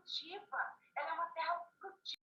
produtiva, ela é uma terra frutífera.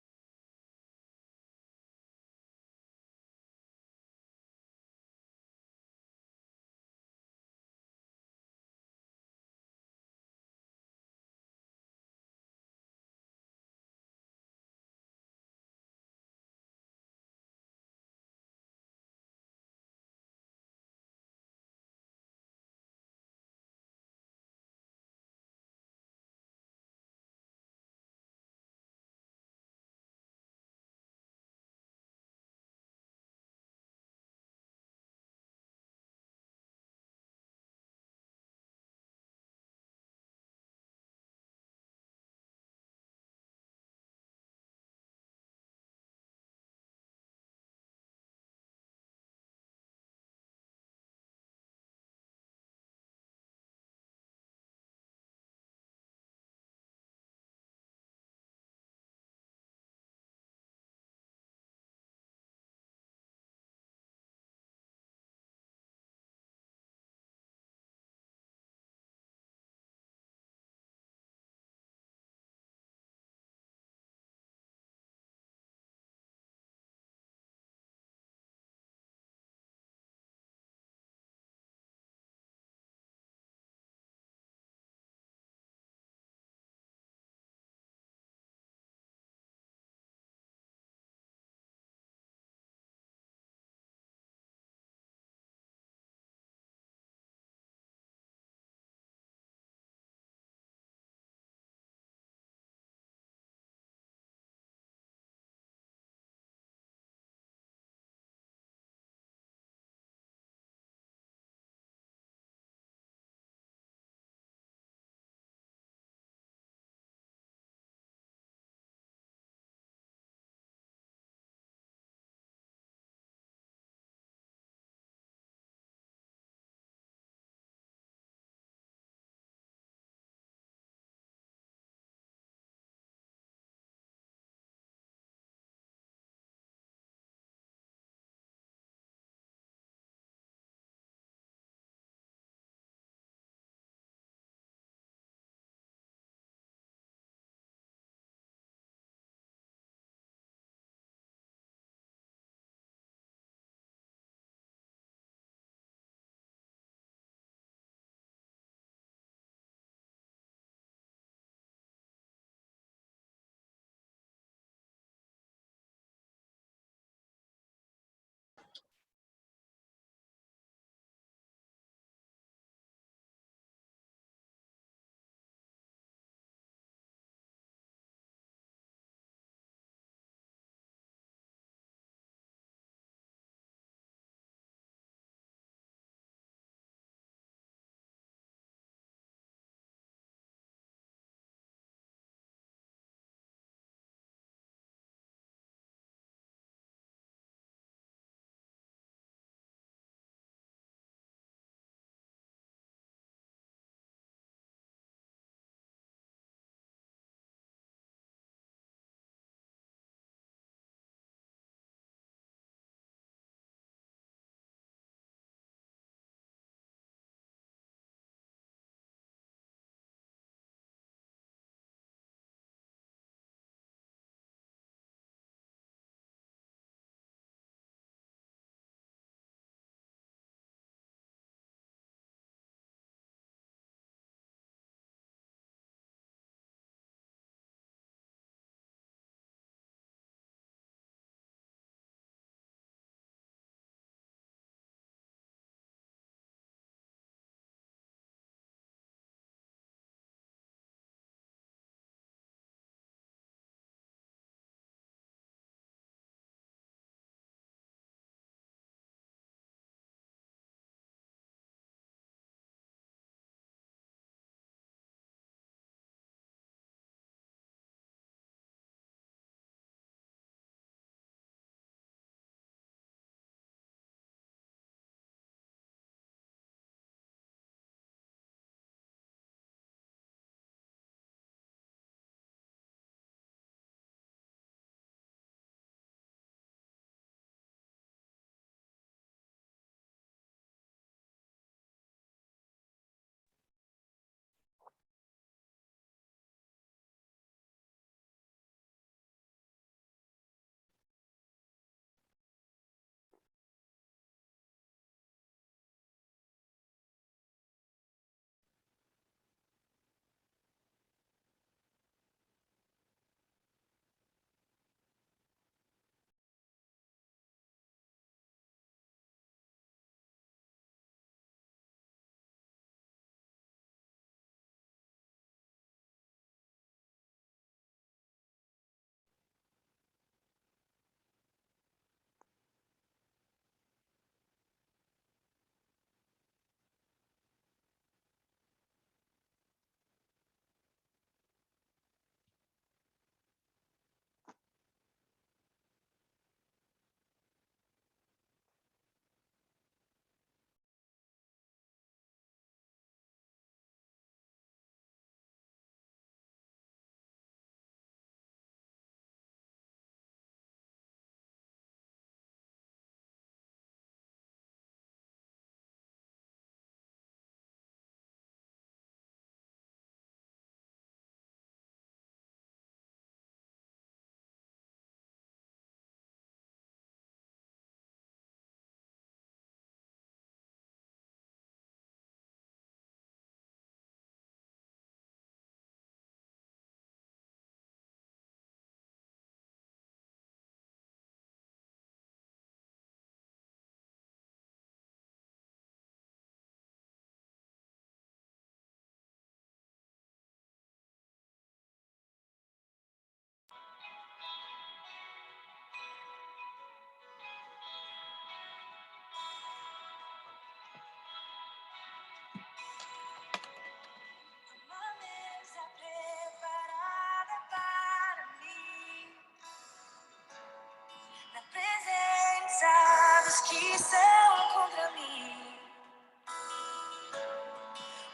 que são contra mim.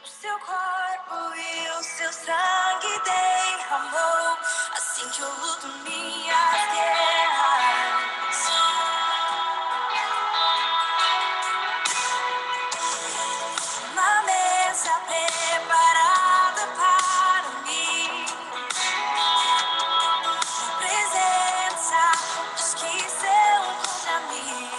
O seu corpo e o seu sangue derramou, assim que eu luto minhas guerras. Uma mesa preparada para mim, na presença dos que são contra mim.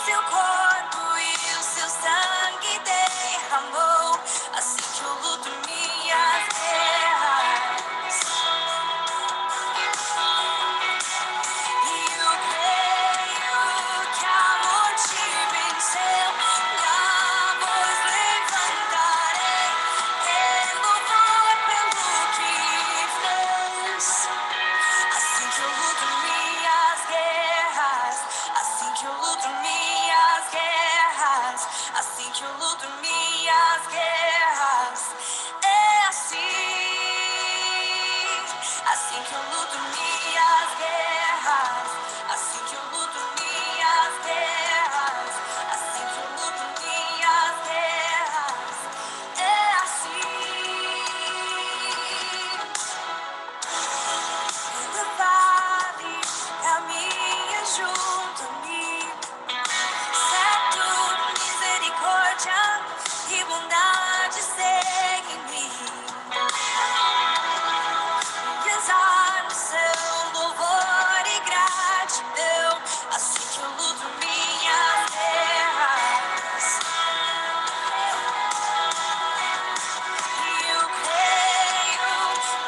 Seu corpo e o seu sangue derramou, assim que eu luto minhas guerras. E eu creio que amor te venceu, minha voz levantarei em louvor pelo que fez. Assim que eu luto minhas guerras, assim que eu luto minhas guerras, assim que eu luto minhas guerras. É assim que eu luto minhas guerras, assim que eu luto minhas guerras, assim que eu luto minhas guerras. É assim. Pelo vale, caminha junto a mim, certo, misericórdia e bondade seguem-me. Exaltação, louvor e gratidão, assim que eu luto minhas guerras. E eu creio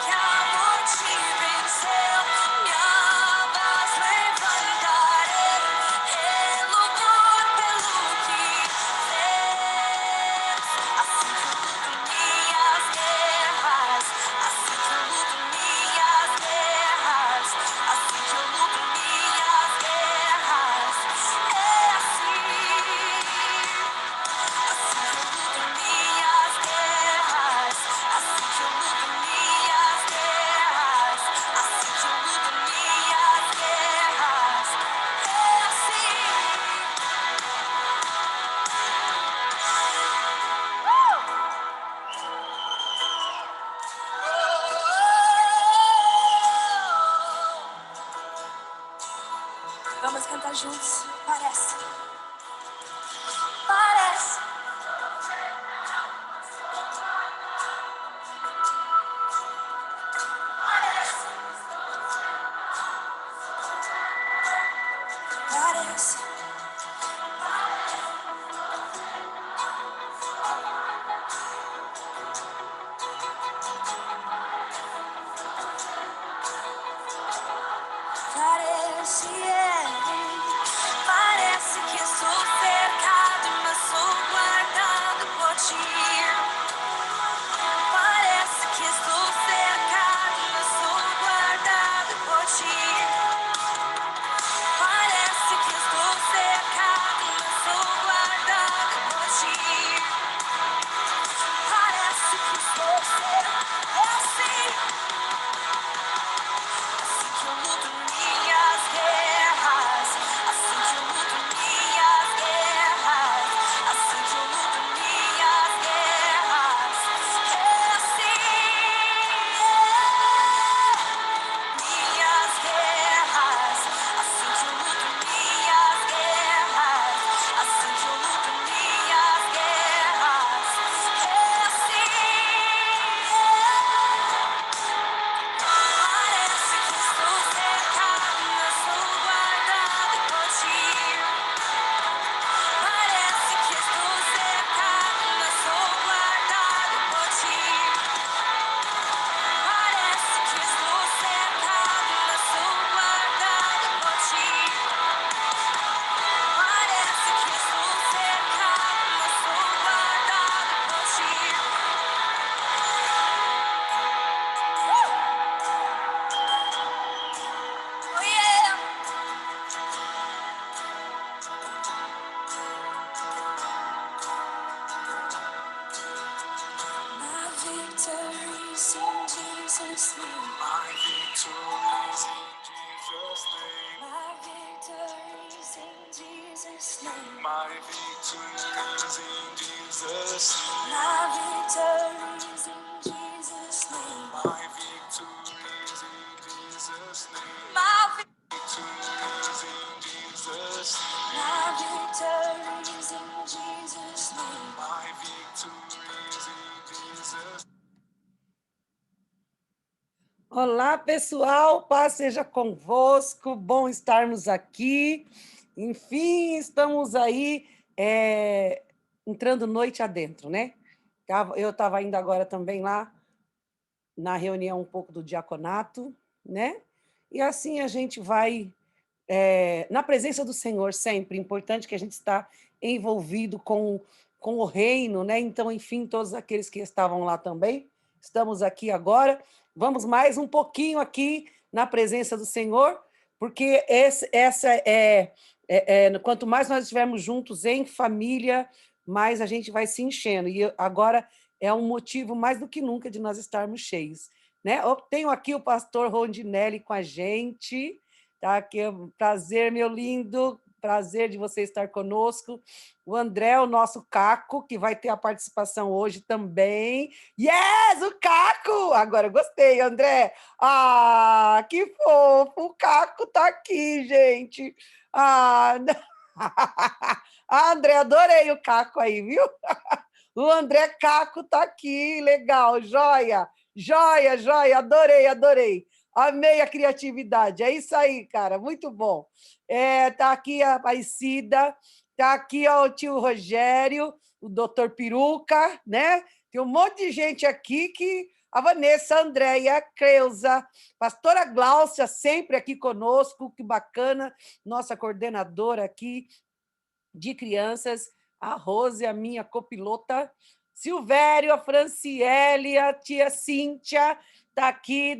que amor te venceu, minha voz levantarei em louvor pelo que fez. Assim que eu luto minhas guerras, assim que eu luto minhas guerras, assim que eu luto minhas guerras. É assim. Assim que eu luto minhas guerras, assim que eu luto minhas guerras, assim que eu luto minhas guerras. É assim. Vamos cantar juntos. Parece, parece, parece. Parece que sou cercado, mas sou guardado por ti. Parece que estou cercado, mas sou guardado por ti. Parece que estou cercado, mas sou guardado por ti. Parece que estou cercado, é assim. Assim que eu luto minhas guerras, assim que eu luto minhas guerras, assim que eu luto minhas guerras. É assim. Minhas guerras, assim que eu luto minhas guerras, assim que eu luto minhas guerras. É assim. Parece que estou cercado, mas sou guardado por ti. Parece que estou cercado, mas sou guardado por ti. Parece que estou cercado, mas sou guardado por ti. Parece que estou cercado, mas sou guardado por ti. Oh yeah. My victory's in Jesus' name. My victory's in Jesus' name. My victory. Jesus' name. My victories in Jesus' name. My victories in Jesus' name. My victories in Jesus' name. My Victories in Jesus' name. My victories in Jesus' name. My victories in Jesus' name. Olá, pessoal, paz seja convosco, bom estarmos aqui. Enfim, estamos aí entrando noite adentro, né? Eu estava indo agora também lá na reunião um pouco do diaconato, né? E assim a gente vai na presença do Senhor sempre. Importante que a gente está envolvido com o reino, né? Então, enfim, todos aqueles que estavam lá também, estamos aqui agora. Vamos mais um pouquinho aqui na presença do Senhor, porque quanto mais nós estivermos juntos em família, mais a gente vai se enchendo. E agora é um motivo mais do que nunca de nós estarmos cheios, né? Eu tenho aqui o pastor Rondinelli com a gente, tá? Que é um prazer, meu lindo, prazer de você estar conosco. O André, o nosso Caco, que vai ter a participação hoje também. Yes, o Caco! Agora eu gostei, André. Ah, que fofo! O Caco tá aqui, gente. Ah, André, adorei o Caco aí, viu? O André Caco tá aqui, legal, joia, joia, joia, adorei, adorei. Amei a criatividade, é isso aí, cara, muito bom. Tá aqui a Aparecida, tá aqui ó, o tio Rogério, o doutor Peruca, né? Tem um monte de gente aqui que... A Vanessa, a Andréia, a Creuza, pastora Gláucia, sempre aqui conosco, que bacana, nossa coordenadora aqui de crianças, a Rose, a minha copilota, Silvério, a Franciele, a tia Cíntia, está aqui,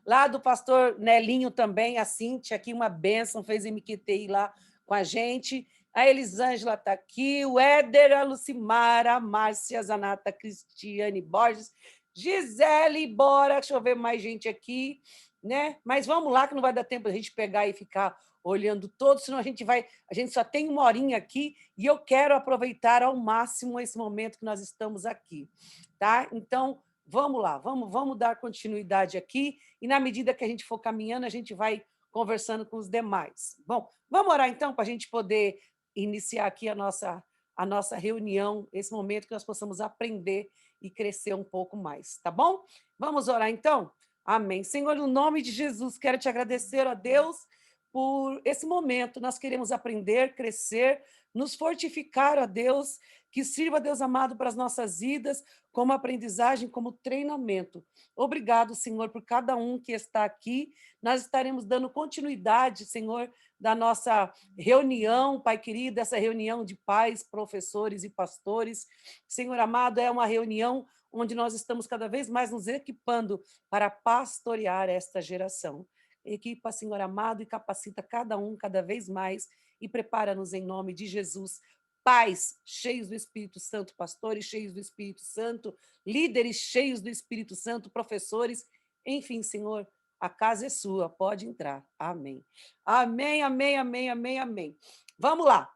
lá do pastor Nelinho também, a Cíntia, aqui uma bênção, fez MQTI lá com a gente. A Elisângela está aqui, o Éder, a Lucimara, a Márcia, a Zanata, a Cristiane Borges, Gisele, bora, deixa eu ver mais gente aqui, né? Mas vamos lá, que não vai dar tempo a gente pegar e ficar olhando todos, senão a gente só tem uma horinha aqui e eu quero aproveitar ao máximo esse momento que nós estamos aqui, tá? Então, vamos lá, vamos dar continuidade aqui e na medida que a gente for caminhando, a gente vai conversando com os demais. Bom, vamos orar então para a gente poder iniciar aqui a nossa reunião, esse momento que nós possamos aprender e crescer um pouco mais, tá bom? Vamos orar então? Amém. Senhor, no nome de Jesus, quero te agradecer, ó Deus, por esse momento. Nós queremos aprender, crescer, nos fortificar, ó Deus, que sirva, Deus amado, para as nossas vidas, como aprendizagem, como treinamento. Obrigado, Senhor, por cada um que está aqui. Nós estaremos dando continuidade, Senhor, da nossa reunião, Pai querido, essa reunião de pais, professores e pastores. Senhor amado, é uma reunião onde nós estamos cada vez mais nos equipando para pastorear esta geração. Equipa, Senhor amado, e capacita cada um cada vez mais e prepara-nos em nome de Jesus. Pais cheios do Espírito Santo, pastores cheios do Espírito Santo, líderes cheios do Espírito Santo, professores, enfim, Senhor, a casa é sua, pode entrar. Amém. Amém, amém, amém, amém, amém. Vamos lá.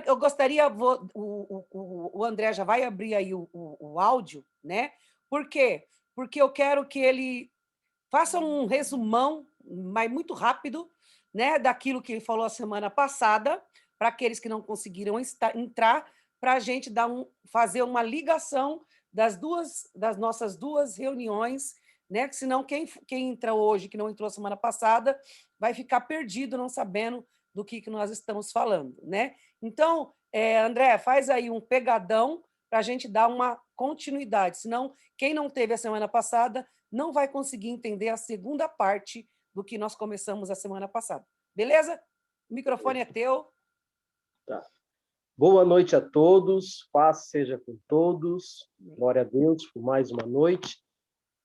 Eu gostaria, o André já vai abrir aí o áudio, né? Por quê? Porque eu quero que ele faça um resumão, mas muito rápido, né, daquilo que ele falou a semana passada, para aqueles que não conseguiram entrar, para a gente fazer uma ligação das nossas duas reuniões, né? Que senão quem entra hoje, que não entrou semana passada, vai ficar perdido, não sabendo do que nós estamos falando, né? Então, André, faz aí um pegadão para a gente dar uma continuidade, senão quem não teve a semana passada não vai conseguir entender a segunda parte do que nós começamos a semana passada. Beleza? O microfone é teu. Tá. Boa noite a todos, paz seja com todos, glória a Deus por mais uma noite.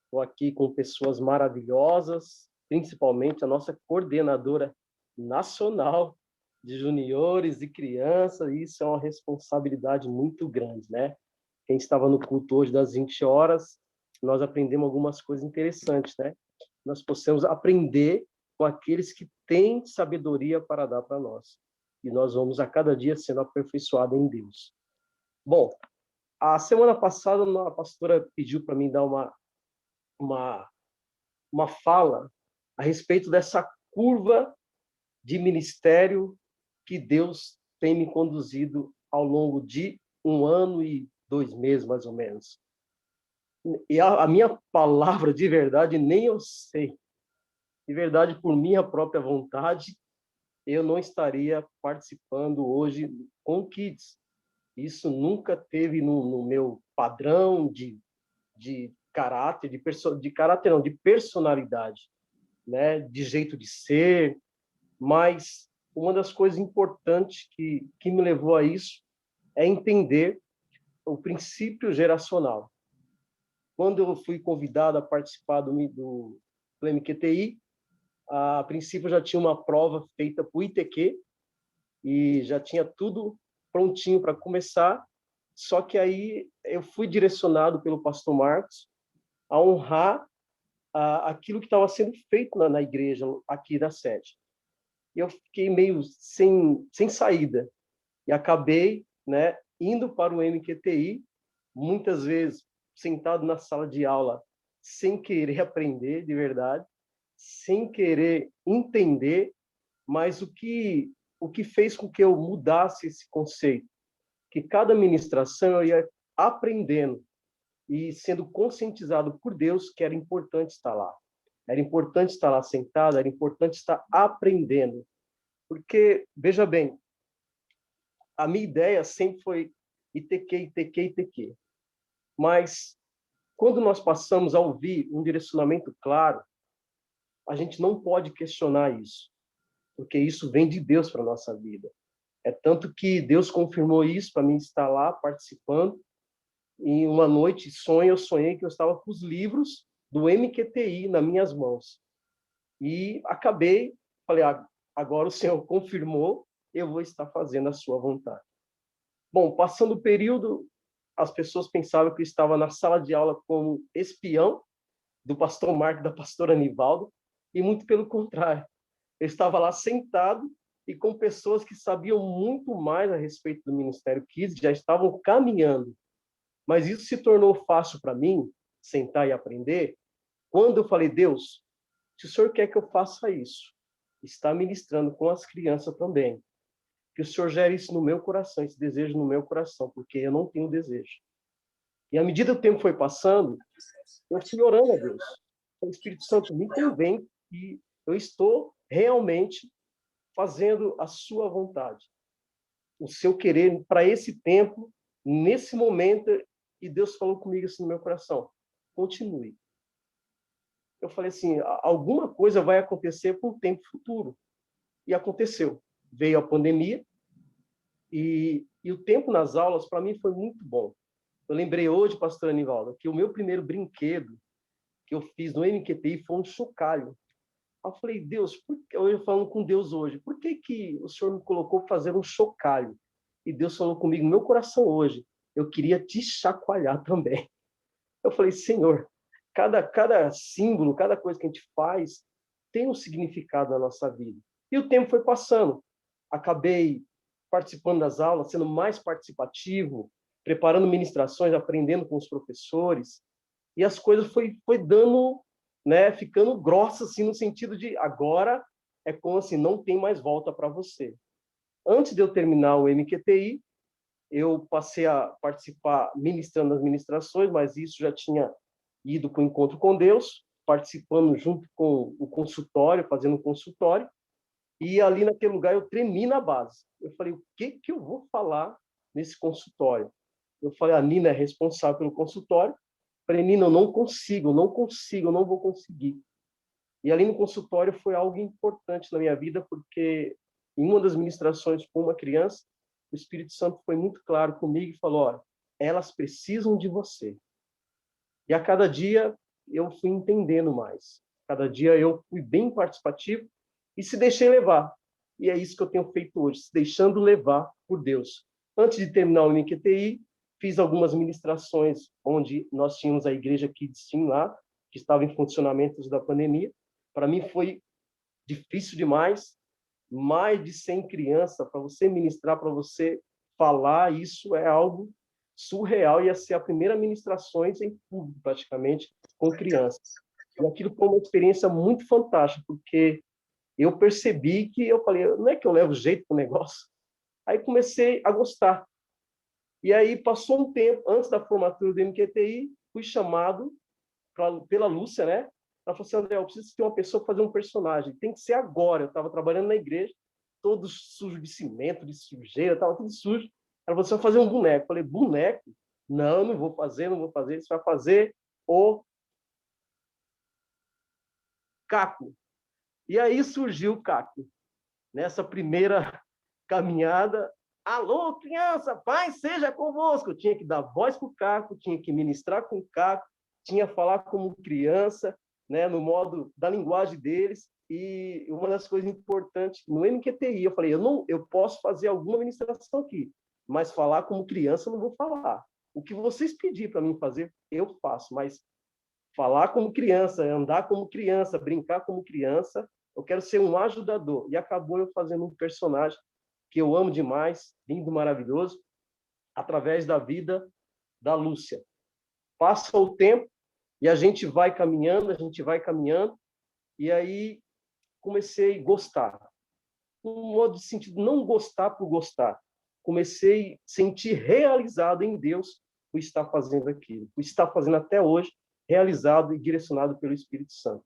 Estou aqui com pessoas maravilhosas, principalmente a nossa coordenadora nacional de juniores e crianças, e isso é uma responsabilidade muito grande, né? Quem estava no culto hoje das 20 horas, nós aprendemos algumas coisas interessantes, né? Nós possamos aprender com aqueles que têm sabedoria para dar para nós. e nós vamos a cada dia sendo aperfeiçoados em Deus. Bom, a semana passada a pastora pediu para mim dar uma fala a respeito dessa curva de ministério que Deus tem me conduzido ao longo de 1 ano e 2 meses, mais ou menos. E a minha palavra, de verdade, nem eu sei. De verdade, por minha própria vontade, eu não estaria participando hoje com o Kids. Isso nunca teve no meu padrão de caráter, de caráter não, de personalidade, né? De jeito de ser. Mas uma das coisas importantes que me levou a isso é entender o princípio geracional. Quando eu fui convidado a participar do MQTI, a princípio já tinha uma prova feita para o ITQ e já tinha tudo prontinho para começar, só que aí eu fui direcionado pelo pastor Marcos a honrar aquilo que estava sendo feito na igreja aqui da sede. E eu fiquei meio sem saída e acabei, né, indo para o MQTI, muitas vezes sentado na sala de aula sem querer aprender de verdade, sem querer entender, mas o que fez com que eu mudasse esse conceito, que cada ministração eu ia aprendendo e sendo conscientizado por Deus que era importante estar lá. Era importante estar lá sentado, era importante estar aprendendo. Porque, veja bem, a minha ideia sempre foi ITQ, ITQ, ITQ. Mas, quando nós passamos a ouvir um direcionamento claro, a gente não pode questionar isso, porque isso vem de Deus para a nossa vida. É tanto que Deus confirmou isso para mim estar lá participando. E uma noite, eu sonhei que eu estava com os livros do MQTI nas minhas mãos. E falei, agora o Senhor confirmou, eu vou estar fazendo a sua vontade. Bom, passando o período, as pessoas pensavam que eu estava na sala de aula como espião do pastor Marco e da pastora Anivaldo, e muito pelo contrário. Eu estava lá sentado e com pessoas que sabiam muito mais a respeito do Ministério Kids, já estavam caminhando. Mas isso se tornou fácil para mim, sentar e aprender, quando eu falei, Deus, se o Senhor quer que eu faça isso, está ministrando com as crianças também, que o Senhor gere isso no meu coração, esse desejo no meu coração, porque eu não tenho desejo. E à medida que o tempo foi passando, eu fui orando a Deus. O Espírito Santo me convence que eu estou realmente fazendo a sua vontade, o seu querer para esse tempo, nesse momento, e Deus falou comigo assim no meu coração, continue. Eu falei assim, alguma coisa vai acontecer com o tempo futuro. E aconteceu. Veio a pandemia e o tempo nas aulas, para mim, foi muito bom. Eu lembrei hoje, pastor Anivaldo, que o meu primeiro brinquedo que eu fiz no MQTI foi um chocalho. Eu falei, Deus, eu falando com Deus hoje, por que o Senhor me colocou para fazer um chocalho? E Deus falou comigo no meu coração hoje, eu queria te chacoalhar também. Eu falei, Senhor, cada símbolo, cada coisa que a gente faz tem um significado na nossa vida. E o tempo foi passando. Acabei participando das aulas, sendo mais participativo, preparando ministrações, aprendendo com os professores. E as coisas foi dando, né, ficando grossas, assim, no sentido de agora é como assim, não tem mais volta para você. Antes de eu terminar o MQTI, eu passei a participar ministrando as ministrações, mas isso já tinha ido para o encontro com Deus, participando junto com o consultório, fazendo um consultório, e ali naquele lugar eu tremi na base. Eu falei, o que eu vou falar nesse consultório? Eu falei, a Nina é responsável pelo consultório. Eu falei, Nina, eu não consigo, eu não vou conseguir. E ali no consultório foi algo importante na minha vida, porque em uma das ministrações com uma criança, o Espírito Santo foi muito claro comigo e falou, olha, elas precisam de você. E a cada dia eu fui entendendo mais. Cada dia eu fui bem participativo e se deixei levar. E é isso que eu tenho feito hoje, se deixando levar por Deus. Antes de terminar o MQTI, fiz algumas ministrações onde nós tínhamos a igreja Kids Team lá, que estava em funcionamento antes da pandemia. Para mim foi difícil demais, mais de 100 crianças, para você ministrar, para você falar, isso é algo surreal, ia ser a primeira ministrações em público, praticamente, com crianças. E aquilo foi uma experiência muito fantástica, porque eu percebi que eu falei, não é que eu levo jeito para o negócio? Aí comecei a gostar. E aí passou um tempo, antes da formatura do MQTI, fui chamado pela Lúcia, né? Ela falou assim, André, eu preciso ter uma pessoa para fazer um personagem. Tem que ser agora. Eu estava trabalhando na igreja, todo sujo de cimento, de sujeira, estava tudo sujo. Ela falou, você vai fazer um boneco. Eu falei, boneco? Não, não vou fazer, não vou fazer. Você vai fazer o Caco. E aí surgiu o Caco. Nessa primeira caminhada, alô, criança, pai, seja convosco. Eu tinha que dar voz para o Caco, tinha que ministrar com o Caco, tinha que falar como criança, né, no modo da linguagem deles. E uma das coisas importantes, no MQTI, eu falei, eu posso fazer alguma ministração aqui, mas falar como criança eu não vou falar. O que vocês pedirem para mim fazer, eu faço, mas falar como criança, andar como criança, brincar como criança, eu quero ser um ajudador. E acabou eu fazendo um personagem que eu amo demais, lindo, maravilhoso, através da vida da Lúcia. Passa o tempo e a gente vai caminhando, e aí comecei a gostar. Um modo de sentido, não gostar por gostar. Comecei a sentir realizado em Deus o estar fazendo aquilo, o estar fazendo até hoje, realizado e direcionado pelo Espírito Santo.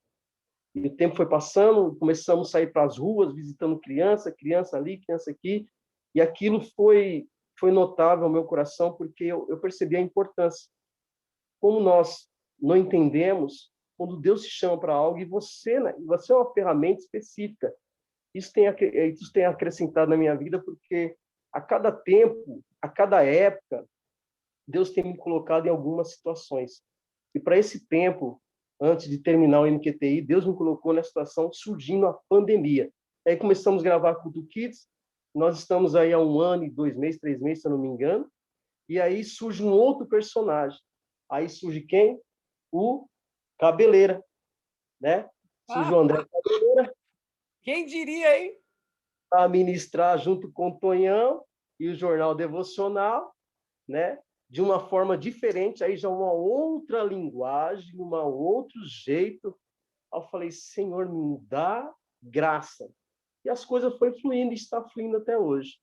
E o tempo foi passando, começamos a sair para as ruas, visitando criança ali, criança aqui, e aquilo foi notável ao meu coração, porque eu percebi a importância. Como nós não entendemos, quando Deus te chama para algo, e você é uma ferramenta específica. Isso tem acrescentado na minha vida, porque a cada tempo, a cada época, Deus tem me colocado em algumas situações. E para esse tempo, antes de terminar o MQTI, Deus me colocou nessa situação surgindo a pandemia. Aí começamos a gravar Culto Kids, nós estamos aí há 1 ano e 2 meses, 3 meses, se eu não me engano, e aí surge um outro personagem. Aí surge quem? O Cabeleira, né? Surge o André Cabeleira, Quem diria, hein? para ministrar junto com o Tonhão e o Jornal Devocional, né? De uma forma diferente, aí já uma outra linguagem, um outro jeito. Aí eu falei, Senhor, me dá graça. E as coisas foram fluindo e está fluindo até hoje,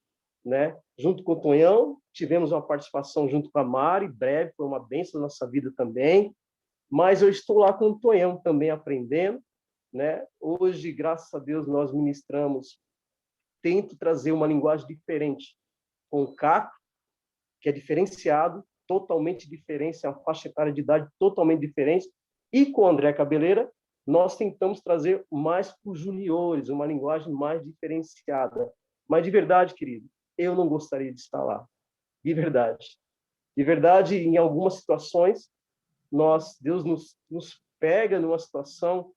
né? Junto com o Tonhão, tivemos uma participação junto com a Mari, breve, foi uma bênção na nossa vida também, mas eu estou lá com o Tonhão também aprendendo, né? Hoje, graças a Deus, nós ministramos, tento trazer uma linguagem diferente com o Caco, que é diferenciado, totalmente diferente, é uma faixa etária de idade totalmente diferente, e com o André Cabeleira, nós tentamos trazer mais para os juniores, uma linguagem mais diferenciada. Mas, de verdade, querido, eu não gostaria de estar lá. De verdade. De verdade, em algumas situações, Deus nos pega numa situação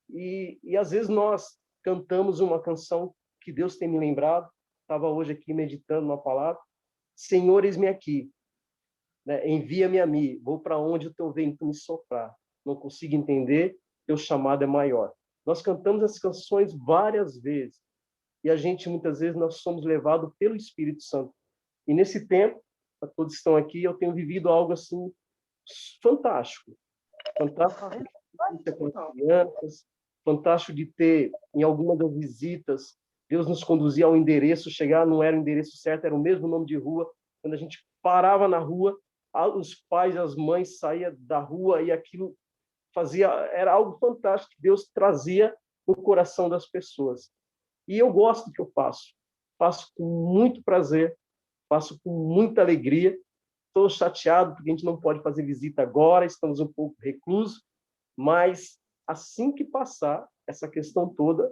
e, às vezes, nós cantamos uma canção que Deus tem me lembrado. Estava hoje aqui meditando uma palavra. Senhor, eis-me aqui. Né? Envia-me a mim. Vou para onde o teu vento me soprar. Não consigo entender, teu chamado é maior. Nós cantamos essas canções várias vezes. E a gente, muitas vezes, nós somos levados pelo Espírito Santo. E nesse tempo, para todos que estão aqui, eu tenho vivido algo assim fantástico. Fantástico de ter com as crianças, fantástico de ter, em algumas das visitas, Deus nos conduzia ao endereço, chegar, não era o endereço certo, era o mesmo nome de rua. Quando a gente parava na rua, os pais, as mães saíam da rua e aquilo era algo fantástico que Deus trazia no coração das pessoas. E eu gosto do que eu faço. Faço com muito prazer, faço com muita alegria. Estou chateado porque a gente não pode fazer visita agora, estamos um pouco reclusos, mas assim que passar essa questão toda,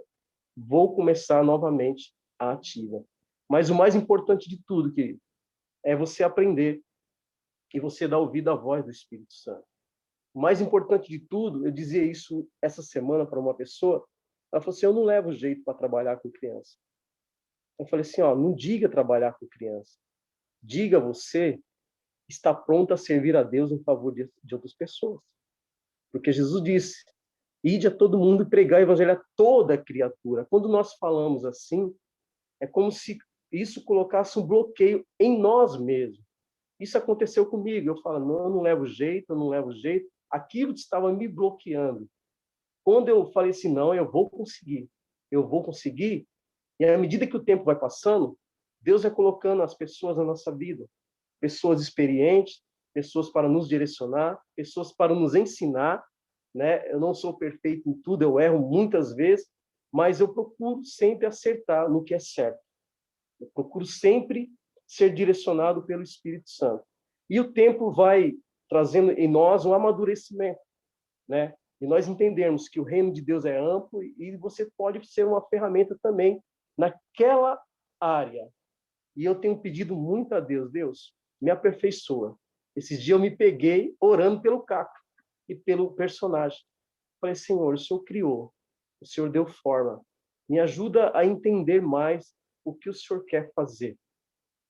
vou começar novamente a ativa. Mas o mais importante de tudo, querido, é você aprender e você dar ouvido à voz do Espírito Santo. O mais importante de tudo, eu dizia isso essa semana para uma pessoa, ela falou assim, eu não levo jeito para trabalhar com criança. Eu falei assim, ó, não diga trabalhar com criança. Diga você está pronto a servir a Deus em favor de outras pessoas. Porque Jesus disse, Ide a todo mundo e pregar o evangelho a toda criatura. Quando nós falamos assim, é como se isso colocasse um bloqueio em nós mesmos. Isso aconteceu comigo. Eu falo, não, eu não levo jeito, eu não levo jeito. Aquilo estava me bloqueando. Quando eu falei assim, não, eu vou conseguir, e à medida que o tempo vai passando, Deus vai colocando as pessoas na nossa vida, pessoas experientes, pessoas para nos direcionar, pessoas para nos ensinar, né? Eu não sou perfeito em tudo, eu erro muitas vezes, mas eu procuro sempre acertar no que é certo. Eu procuro sempre ser direcionado pelo Espírito Santo. E o tempo vai trazendo em nós um amadurecimento, né? E nós entendermos que o reino de Deus é amplo e você pode ser uma ferramenta também naquela área. E eu tenho pedido muito a Deus, Deus, me aperfeiçoa. Esses dias eu me peguei orando pelo Caco e pelo personagem. Falei, Senhor, o Senhor criou, o Senhor deu forma. Me ajuda a entender mais o que o Senhor quer fazer.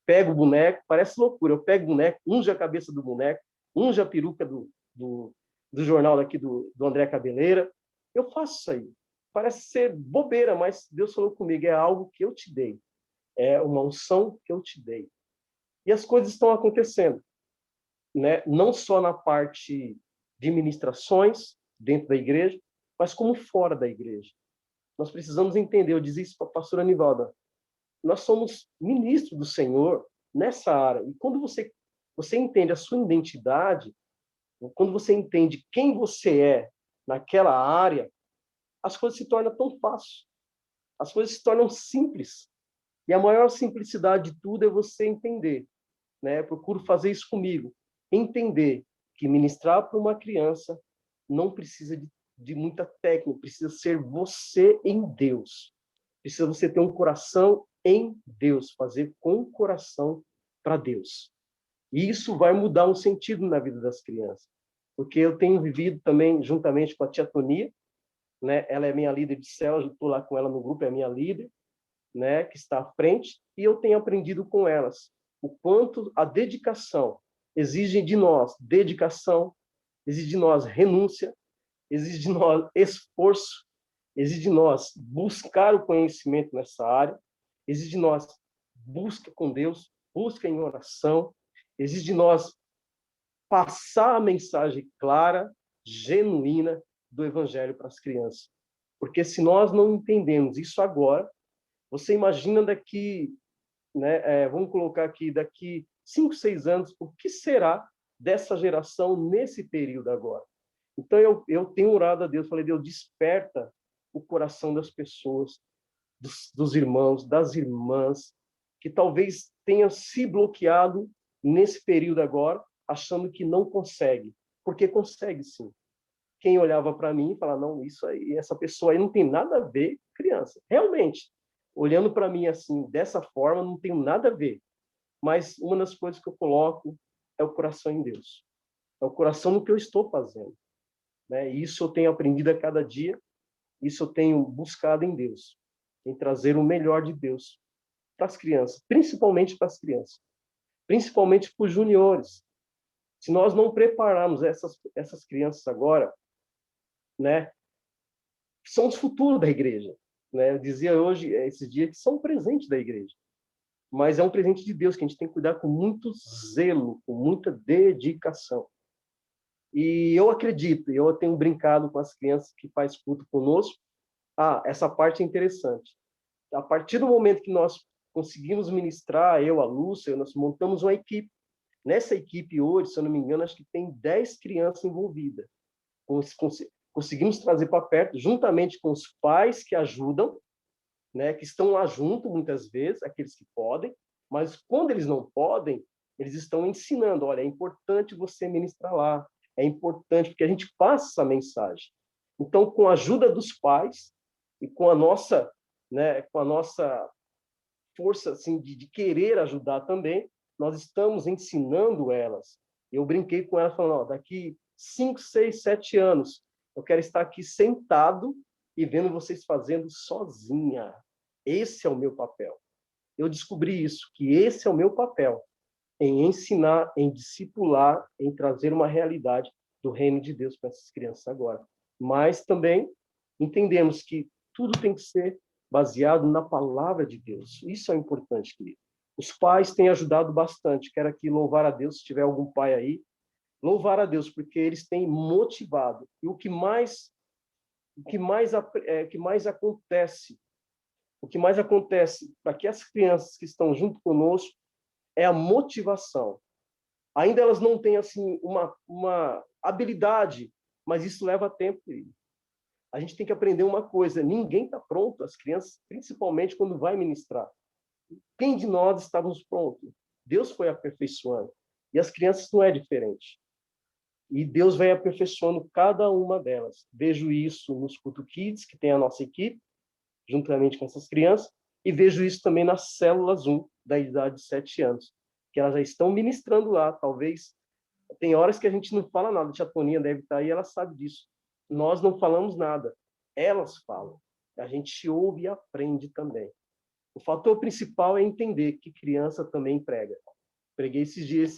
Pego o boneco, parece loucura, eu pego o boneco, unjo a cabeça do boneco, unjo a peruca do jornal daqui do André Cabeleira. Eu faço isso aí. Parece ser bobeira, mas Deus falou comigo, é algo que eu te dei. É uma unção que eu te dei. E as coisas estão acontecendo, né? Não só na parte de ministrações dentro da igreja, mas como fora da igreja. Nós precisamos entender, eu dizia isso para a pastora Anivalda, nós somos ministros do Senhor nessa área. E quando você entende a sua identidade, quando você entende quem você é naquela área, as coisas se tornam tão fáceis. As coisas se tornam simples. E a maior simplicidade de tudo é você entender, né? Eu procuro fazer isso comigo. Entender que ministrar para uma criança não precisa de muita técnica, precisa ser você em Deus. Precisa você ter um coração em Deus, fazer com o coração para Deus. E isso vai mudar um sentido na vida das crianças. Porque eu tenho vivido também, juntamente com a tia Tonia, né? Ela é minha líder de célula, estou lá com ela no grupo, é minha líder, né? Que está à frente, e eu tenho aprendido com elas o quanto a dedicação exige de nós dedicação, exige de nós renúncia, exige de nós esforço, exige de nós buscar o conhecimento nessa área, exige de nós busca com Deus, busca em oração, exige de nós passar a mensagem clara, genuína do Evangelho para as crianças. Porque se nós não entendemos isso agora, você imagina daqui, né, vamos colocar aqui, daqui 5, 6 anos, o que será dessa geração nesse período agora? Então, eu tenho orado a Deus, falei, Deus, desperta o coração das pessoas, dos irmãos, das irmãs, que talvez tenham se bloqueado nesse período agora, achando que não consegue, porque consegue sim. Quem olhava para mim e falava, não, isso aí, essa pessoa aí não tem nada a ver com criança. Realmente, olhando para mim assim, dessa forma, não tem nada a ver. Mas uma das coisas que eu coloco é o coração em Deus. É o coração no que eu estou fazendo. Né? E isso eu tenho aprendido a cada dia, isso eu tenho buscado em Deus, em trazer o melhor de Deus para as crianças, principalmente para as crianças, principalmente para os juniores. Se nós não prepararmos essas crianças agora, né, são os futuros da igreja. Né? Eu dizia hoje, esses dias, que são um presente da igreja. Mas é um presente de Deus que a gente tem que cuidar com muito zelo, com muita dedicação. E eu acredito, eu tenho brincado com as crianças que fazem culto conosco. Essa parte é interessante. A partir do momento que nós conseguimos ministrar, eu, a Lúcia, nós montamos uma equipe. Nessa equipe hoje, se eu não me engano, acho que tem 10 crianças envolvidas. Conseguimos trazer para perto, juntamente com os pais que ajudam, né, que estão lá junto, muitas vezes, aqueles que podem, mas quando eles não podem, eles estão ensinando, olha, é importante você ministrar lá, é importante, porque a gente passa essa mensagem. Então, com a ajuda dos pais e com a nossa, né, com a nossa força assim, de querer ajudar também, nós estamos ensinando elas. Eu brinquei com elas, falando, daqui 5, 6, 7 anos, eu quero estar aqui sentado e vendo vocês fazendo sozinha. Esse é o meu papel. Eu descobri isso, que esse é o meu papel, em ensinar, em discipular, em trazer uma realidade do reino de Deus para essas crianças agora. mas também entendemos que tudo tem que ser baseado na palavra de Deus. Isso é importante, querido. Os pais têm ajudado bastante. Quero aqui louvar a Deus, se tiver algum pai aí, louvar a Deus, porque eles têm motivado. E o que mais acontece, para que as crianças que estão junto conosco é a motivação. Ainda elas não têm assim uma habilidade, mas isso leva tempo. A gente tem que aprender uma coisa: ninguém está pronto, as crianças, principalmente quando vai ministrar. Quem de nós estávamos prontos? Deus foi aperfeiçoando. E as crianças não é diferente. E Deus vai aperfeiçoando cada uma delas. Vejo isso nos Culto Kids, que tem a nossa equipe, juntamente com essas crianças, e vejo isso também nas células 1, da idade de 7 anos, que elas já estão ministrando lá. Talvez, tem horas que a gente não fala nada, a tia Toninha deve estar aí, ela sabe disso. Nós não falamos nada, elas falam. A gente ouve e aprende também. O fator principal é entender que criança também prega. Preguei esses dias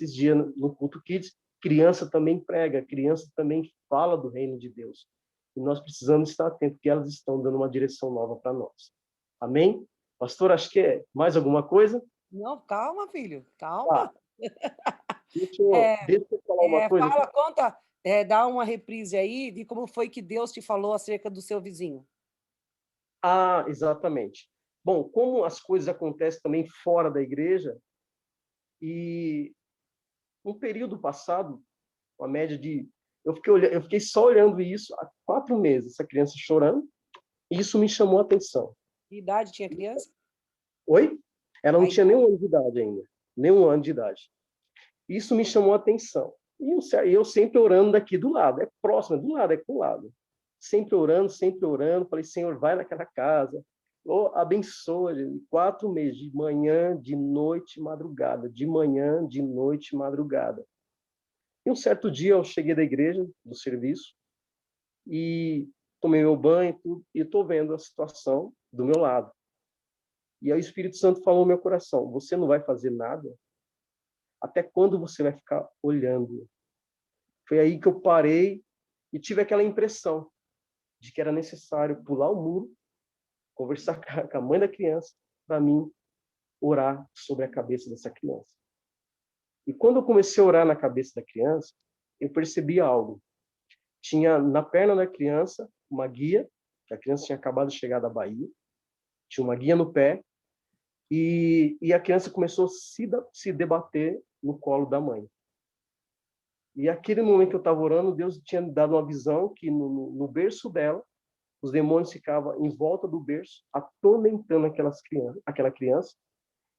no Culto Kids, criança também prega, criança também fala do reino de Deus. E nós precisamos estar atentos, porque elas estão dando uma direção nova para nós. Amém? Pastor, acho que é mais alguma coisa? Não, calma, filho, calma. Tá. Deixa eu falar uma coisa. Fala, conta, dá uma reprise aí de como foi que Deus te falou acerca do seu vizinho. Ah, exatamente. Bom, como as coisas acontecem também fora da igreja, e um período passado, uma média de... Eu fiquei só olhando isso há 4 meses, essa criança chorando, e isso me chamou a atenção. Que idade tinha a criança? Oi? Ela não Aí. tinha nem 1 ano de idade ainda. Nem 1 ano de idade. Isso me chamou a atenção. E eu sempre orando daqui do lado. É próximo, é do lado, é com o lado. Sempre orando, sempre orando. Falei, Senhor, vai naquela casa. Oh, abençoa. 4 meses, de manhã, de noite, madrugada. De manhã, de noite, madrugada. E um certo dia eu cheguei da igreja, do serviço, e tomei meu banho e tudo, e estou vendo a situação do meu lado. E aí o Espírito Santo falou no meu coração: você não vai fazer nada? Até quando você vai ficar olhando? Foi aí que eu parei e tive aquela impressão de que era necessário pular o muro, conversar com a mãe da criança, para mim orar sobre a cabeça dessa criança. E quando eu comecei a orar na cabeça da criança, eu percebi algo. Tinha na perna da criança uma guia, que a criança tinha acabado de chegar da Bahia, tinha uma guia no pé, e a criança começou a se debater no colo da mãe. E aquele momento que eu estava orando, Deus tinha me dado uma visão que no berço dela, os demônios ficavam em volta do berço, atormentando aquela criança,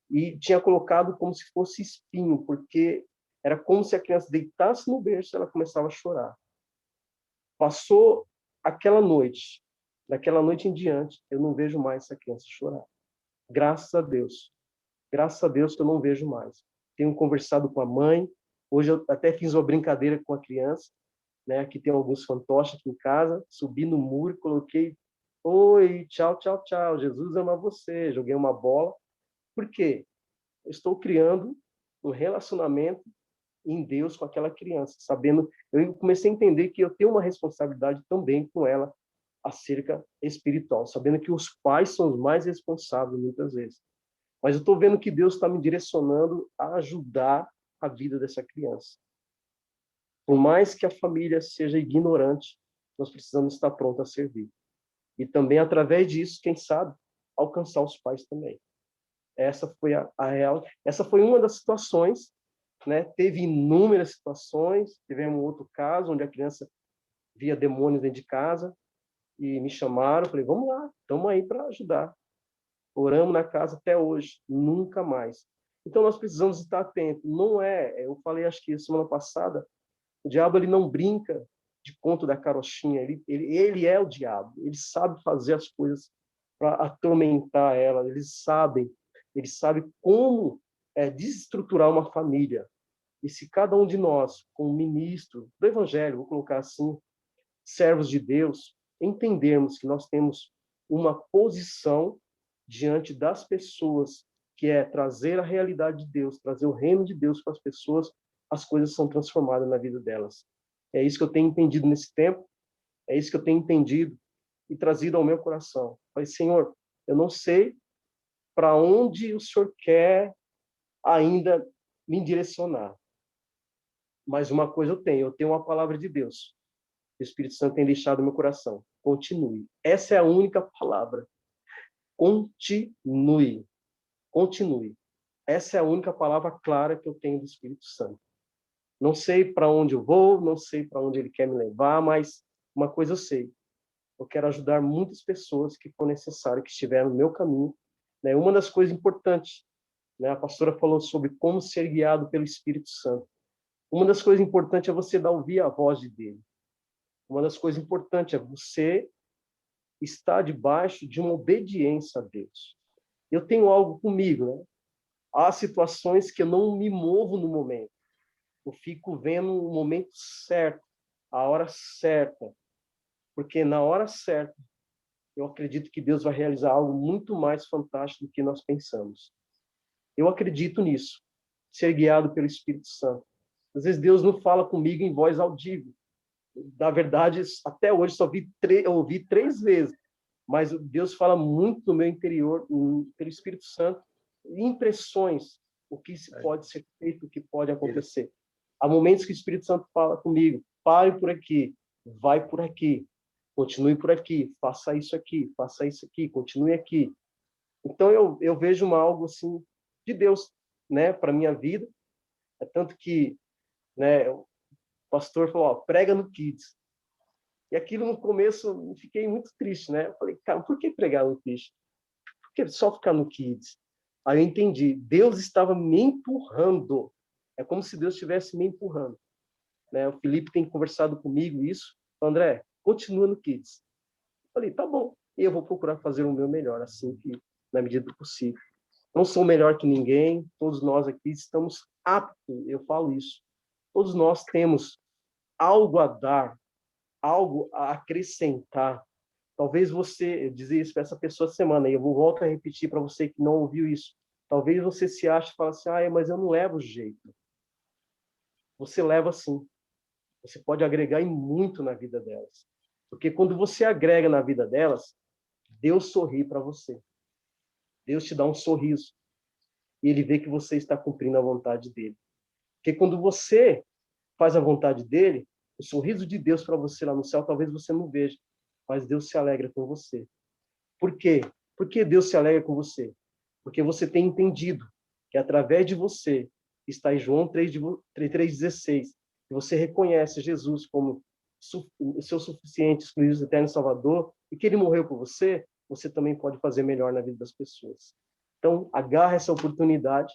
e tinha colocado como se fosse espinho, porque era como se a criança deitasse no berço e ela começava a chorar. Passou aquela noite, daquela noite em diante, eu não vejo mais essa criança chorar. Graças a Deus que eu não vejo mais. Tenho conversado com a mãe, hoje eu até fiz uma brincadeira com a criança, né? Aqui tem alguns fantoches aqui em casa, subi no muro e coloquei: oi, tchau, tchau, tchau, Jesus ama você. Joguei uma bola. Por quê? Eu estou criando um relacionamento em Deus com aquela criança, sabendo, eu comecei a entender que eu tenho uma responsabilidade também com ela acerca espiritual, sabendo que os pais são os mais responsáveis muitas vezes. Mas eu estou vendo que Deus está me direcionando a ajudar a vida dessa criança. Por mais que a família seja ignorante, nós precisamos estar prontos a servir. E também, através disso, quem sabe, alcançar os pais também. Essa foi a real. Essa foi uma das situações, né? Teve inúmeras situações. Tivemos um outro caso onde a criança via demônios dentro de casa e me chamaram. Falei, vamos lá, estamos aí para ajudar. Oramos na casa até hoje, nunca mais. Então nós precisamos estar atentos. Não eu falei, acho que semana passada, o diabo ele não brinca de conto da carochinha. Ele é o diabo. Ele sabe fazer as coisas para atormentar ela. Ele sabe como desestruturar uma família. E se cada um de nós, como ministro do Evangelho, vou colocar assim, servos de Deus, entendermos que nós temos uma posição diante das pessoas, que é trazer a realidade de Deus, trazer o reino de Deus para as pessoas, as coisas são transformadas na vida delas. É isso que eu tenho entendido nesse tempo, É isso que eu tenho entendido e trazido ao meu coração. Falei, Senhor, eu não sei para onde o Senhor quer ainda me direcionar. Mas uma coisa eu tenho uma palavra de Deus. O Espírito Santo tem deixado no meu coração. Continue. Essa é a única palavra. Continue. Continue. Essa é a única palavra clara que eu tenho do Espírito Santo. Não sei para onde eu vou, não sei para onde ele quer me levar, mas uma coisa eu sei. Eu quero ajudar muitas pessoas que for necessário, que estiveram no meu caminho. Né? Uma das coisas importantes, né? A pastora falou sobre como ser guiado pelo Espírito Santo. Uma das coisas importantes é você dar ouvir a voz dele. Uma das coisas importantes é você estar debaixo de uma obediência a Deus. Eu tenho algo comigo, né? Há situações que eu não me movo no momento. Eu fico vendo o momento certo, a hora certa. Porque na hora certa, eu acredito que Deus vai realizar algo muito mais fantástico do que nós pensamos. Eu acredito nisso. Ser guiado pelo Espírito Santo. Às vezes Deus não fala comigo em voz audível. Na verdade, até hoje só ouvi 3 vezes. Mas Deus fala muito no meu interior, pelo Espírito Santo, impressões, o que pode ser feito, o que pode acontecer. Há momentos que o Espírito Santo fala comigo, pare por aqui, vai por aqui, continue por aqui, faça isso aqui, continue aqui. Então eu vejo algo assim de Deus, né, para minha vida. É tanto que, né, o pastor falou, ó, prega no Kids. E aquilo no começo eu fiquei muito triste, né? Eu falei, cara, por que pregar no Kids? Por que só ficar no Kids? Aí eu entendi, Deus estava me empurrando. É como se Deus estivesse me empurrando. Né? O Felipe tem conversado comigo isso. André, continua no Kids. Eu falei, tá bom. E eu vou procurar fazer o meu melhor, assim, que na medida do possível. Não sou melhor que ninguém. Todos nós aqui estamos aptos, eu falo isso. Todos nós temos algo a dar, algo a acrescentar. Talvez você, eu dizia isso para essa pessoa semana, e eu vou voltar a repetir para você que não ouviu isso. Talvez você se ache e fale assim, mas eu não levo jeito. Você leva sim. Você pode agregar em muito na vida delas. Porque quando você agrega na vida delas, Deus sorri para você. Deus te dá um sorriso. E ele vê que você está cumprindo a vontade dele. Porque quando você faz a vontade dele, o sorriso de Deus para você lá no céu, talvez você não veja, mas Deus se alegra com você. Por quê? Por que Deus se alegra com você? Porque você tem entendido que através de você, está em João 3,16, que você reconhece Jesus como o seu suficiente, exclusivo, eterno Salvador, e que ele morreu por você, você também pode fazer melhor na vida das pessoas. Então, agarra essa oportunidade.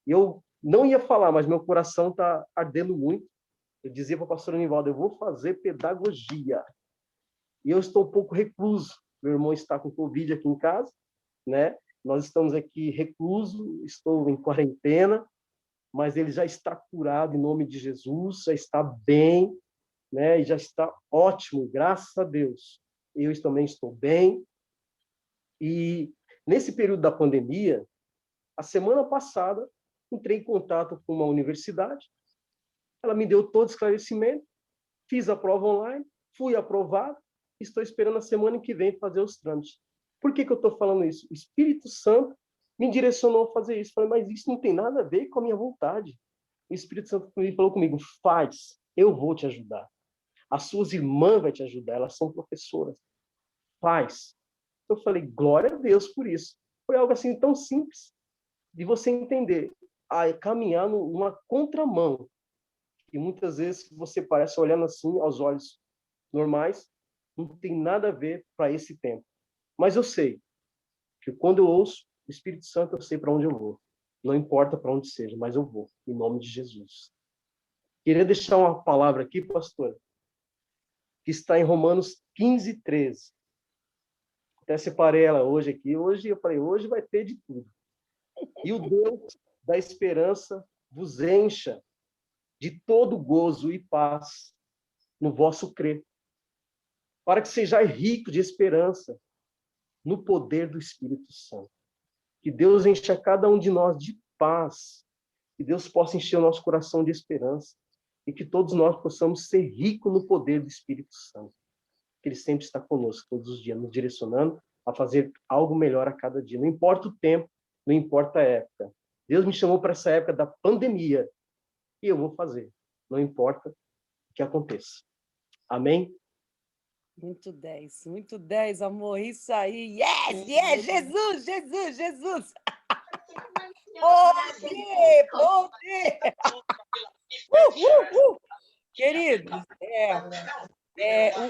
Eu não ia falar, mas meu coração está ardendo muito. Eu dizia para o pastor Anivaldo, eu vou fazer pedagogia. E eu estou um pouco recluso. Meu irmão está com Covid aqui em casa, né? Nós estamos aqui recluso, estou em quarentena, mas ele já está curado em nome de Jesus, já está bem, né? E já está ótimo, graças a Deus. Eu também estou bem. E nesse período da pandemia, a semana passada, entrei em contato com uma universidade, ela me deu todo esclarecimento, fiz a prova online, fui aprovado, estou esperando a semana que vem fazer os trâmites. Por que eu estou falando isso? O Espírito Santo me direcionou a fazer isso. Falei, mas isso não tem nada a ver com a minha vontade. O Espírito Santo falou comigo, faz, eu vou te ajudar. As suas irmãs vão te ajudar, elas são professoras. Faz. Eu falei, glória a Deus por isso. Foi algo assim tão simples de você entender, a caminhar numa contramão. E muitas vezes você parece olhando assim aos olhos normais, não tem nada a ver para esse tempo. Mas eu sei que quando eu ouço o Espírito Santo, eu sei para onde eu vou. Não importa para onde seja, mas eu vou, em nome de Jesus. Queria deixar uma palavra aqui, pastor, que está em Romanos 15, 13. Até separei ela hoje aqui. Hoje eu falei, hoje vai ter de tudo. E o Deus da esperança vos encha de todo gozo e paz no vosso crer, para que sejais ricos de esperança no poder do Espírito Santo. Que Deus encha cada um de nós de paz, que Deus possa encher o nosso coração de esperança e que todos nós possamos ser ricos no poder do Espírito Santo. que Ele sempre está conosco todos os dias, nos direcionando a fazer algo melhor a cada dia. Não importa o tempo, não importa a época. Deus me chamou para essa época da pandemia e eu vou fazer. Não importa o que aconteça. Amém? Muito 10, amor. Isso aí. Yes, yes, Jesus, Jesus, Jesus. Poder, poder. Queridos,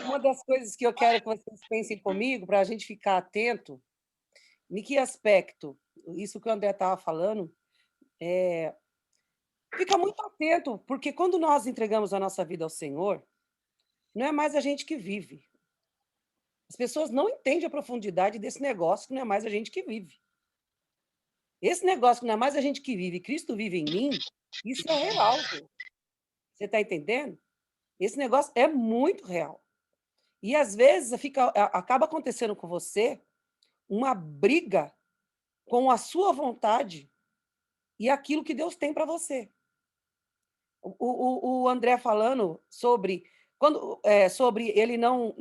uma das coisas que eu quero que vocês pensem comigo, para a gente ficar atento, em que aspecto? Isso que o André estava falando, fica muito atento, porque quando nós entregamos a nossa vida ao Senhor, não é mais a gente que vive. As pessoas não entendem a profundidade desse negócio, que não é mais a gente que vive. Esse negócio que não é mais a gente que vive, Cristo vive em mim, isso é real. Você está entendendo? Esse negócio é muito real. E, às vezes, acaba acontecendo com você uma briga com a sua vontade e aquilo que Deus tem para você. O André falando sobre sobre ele não...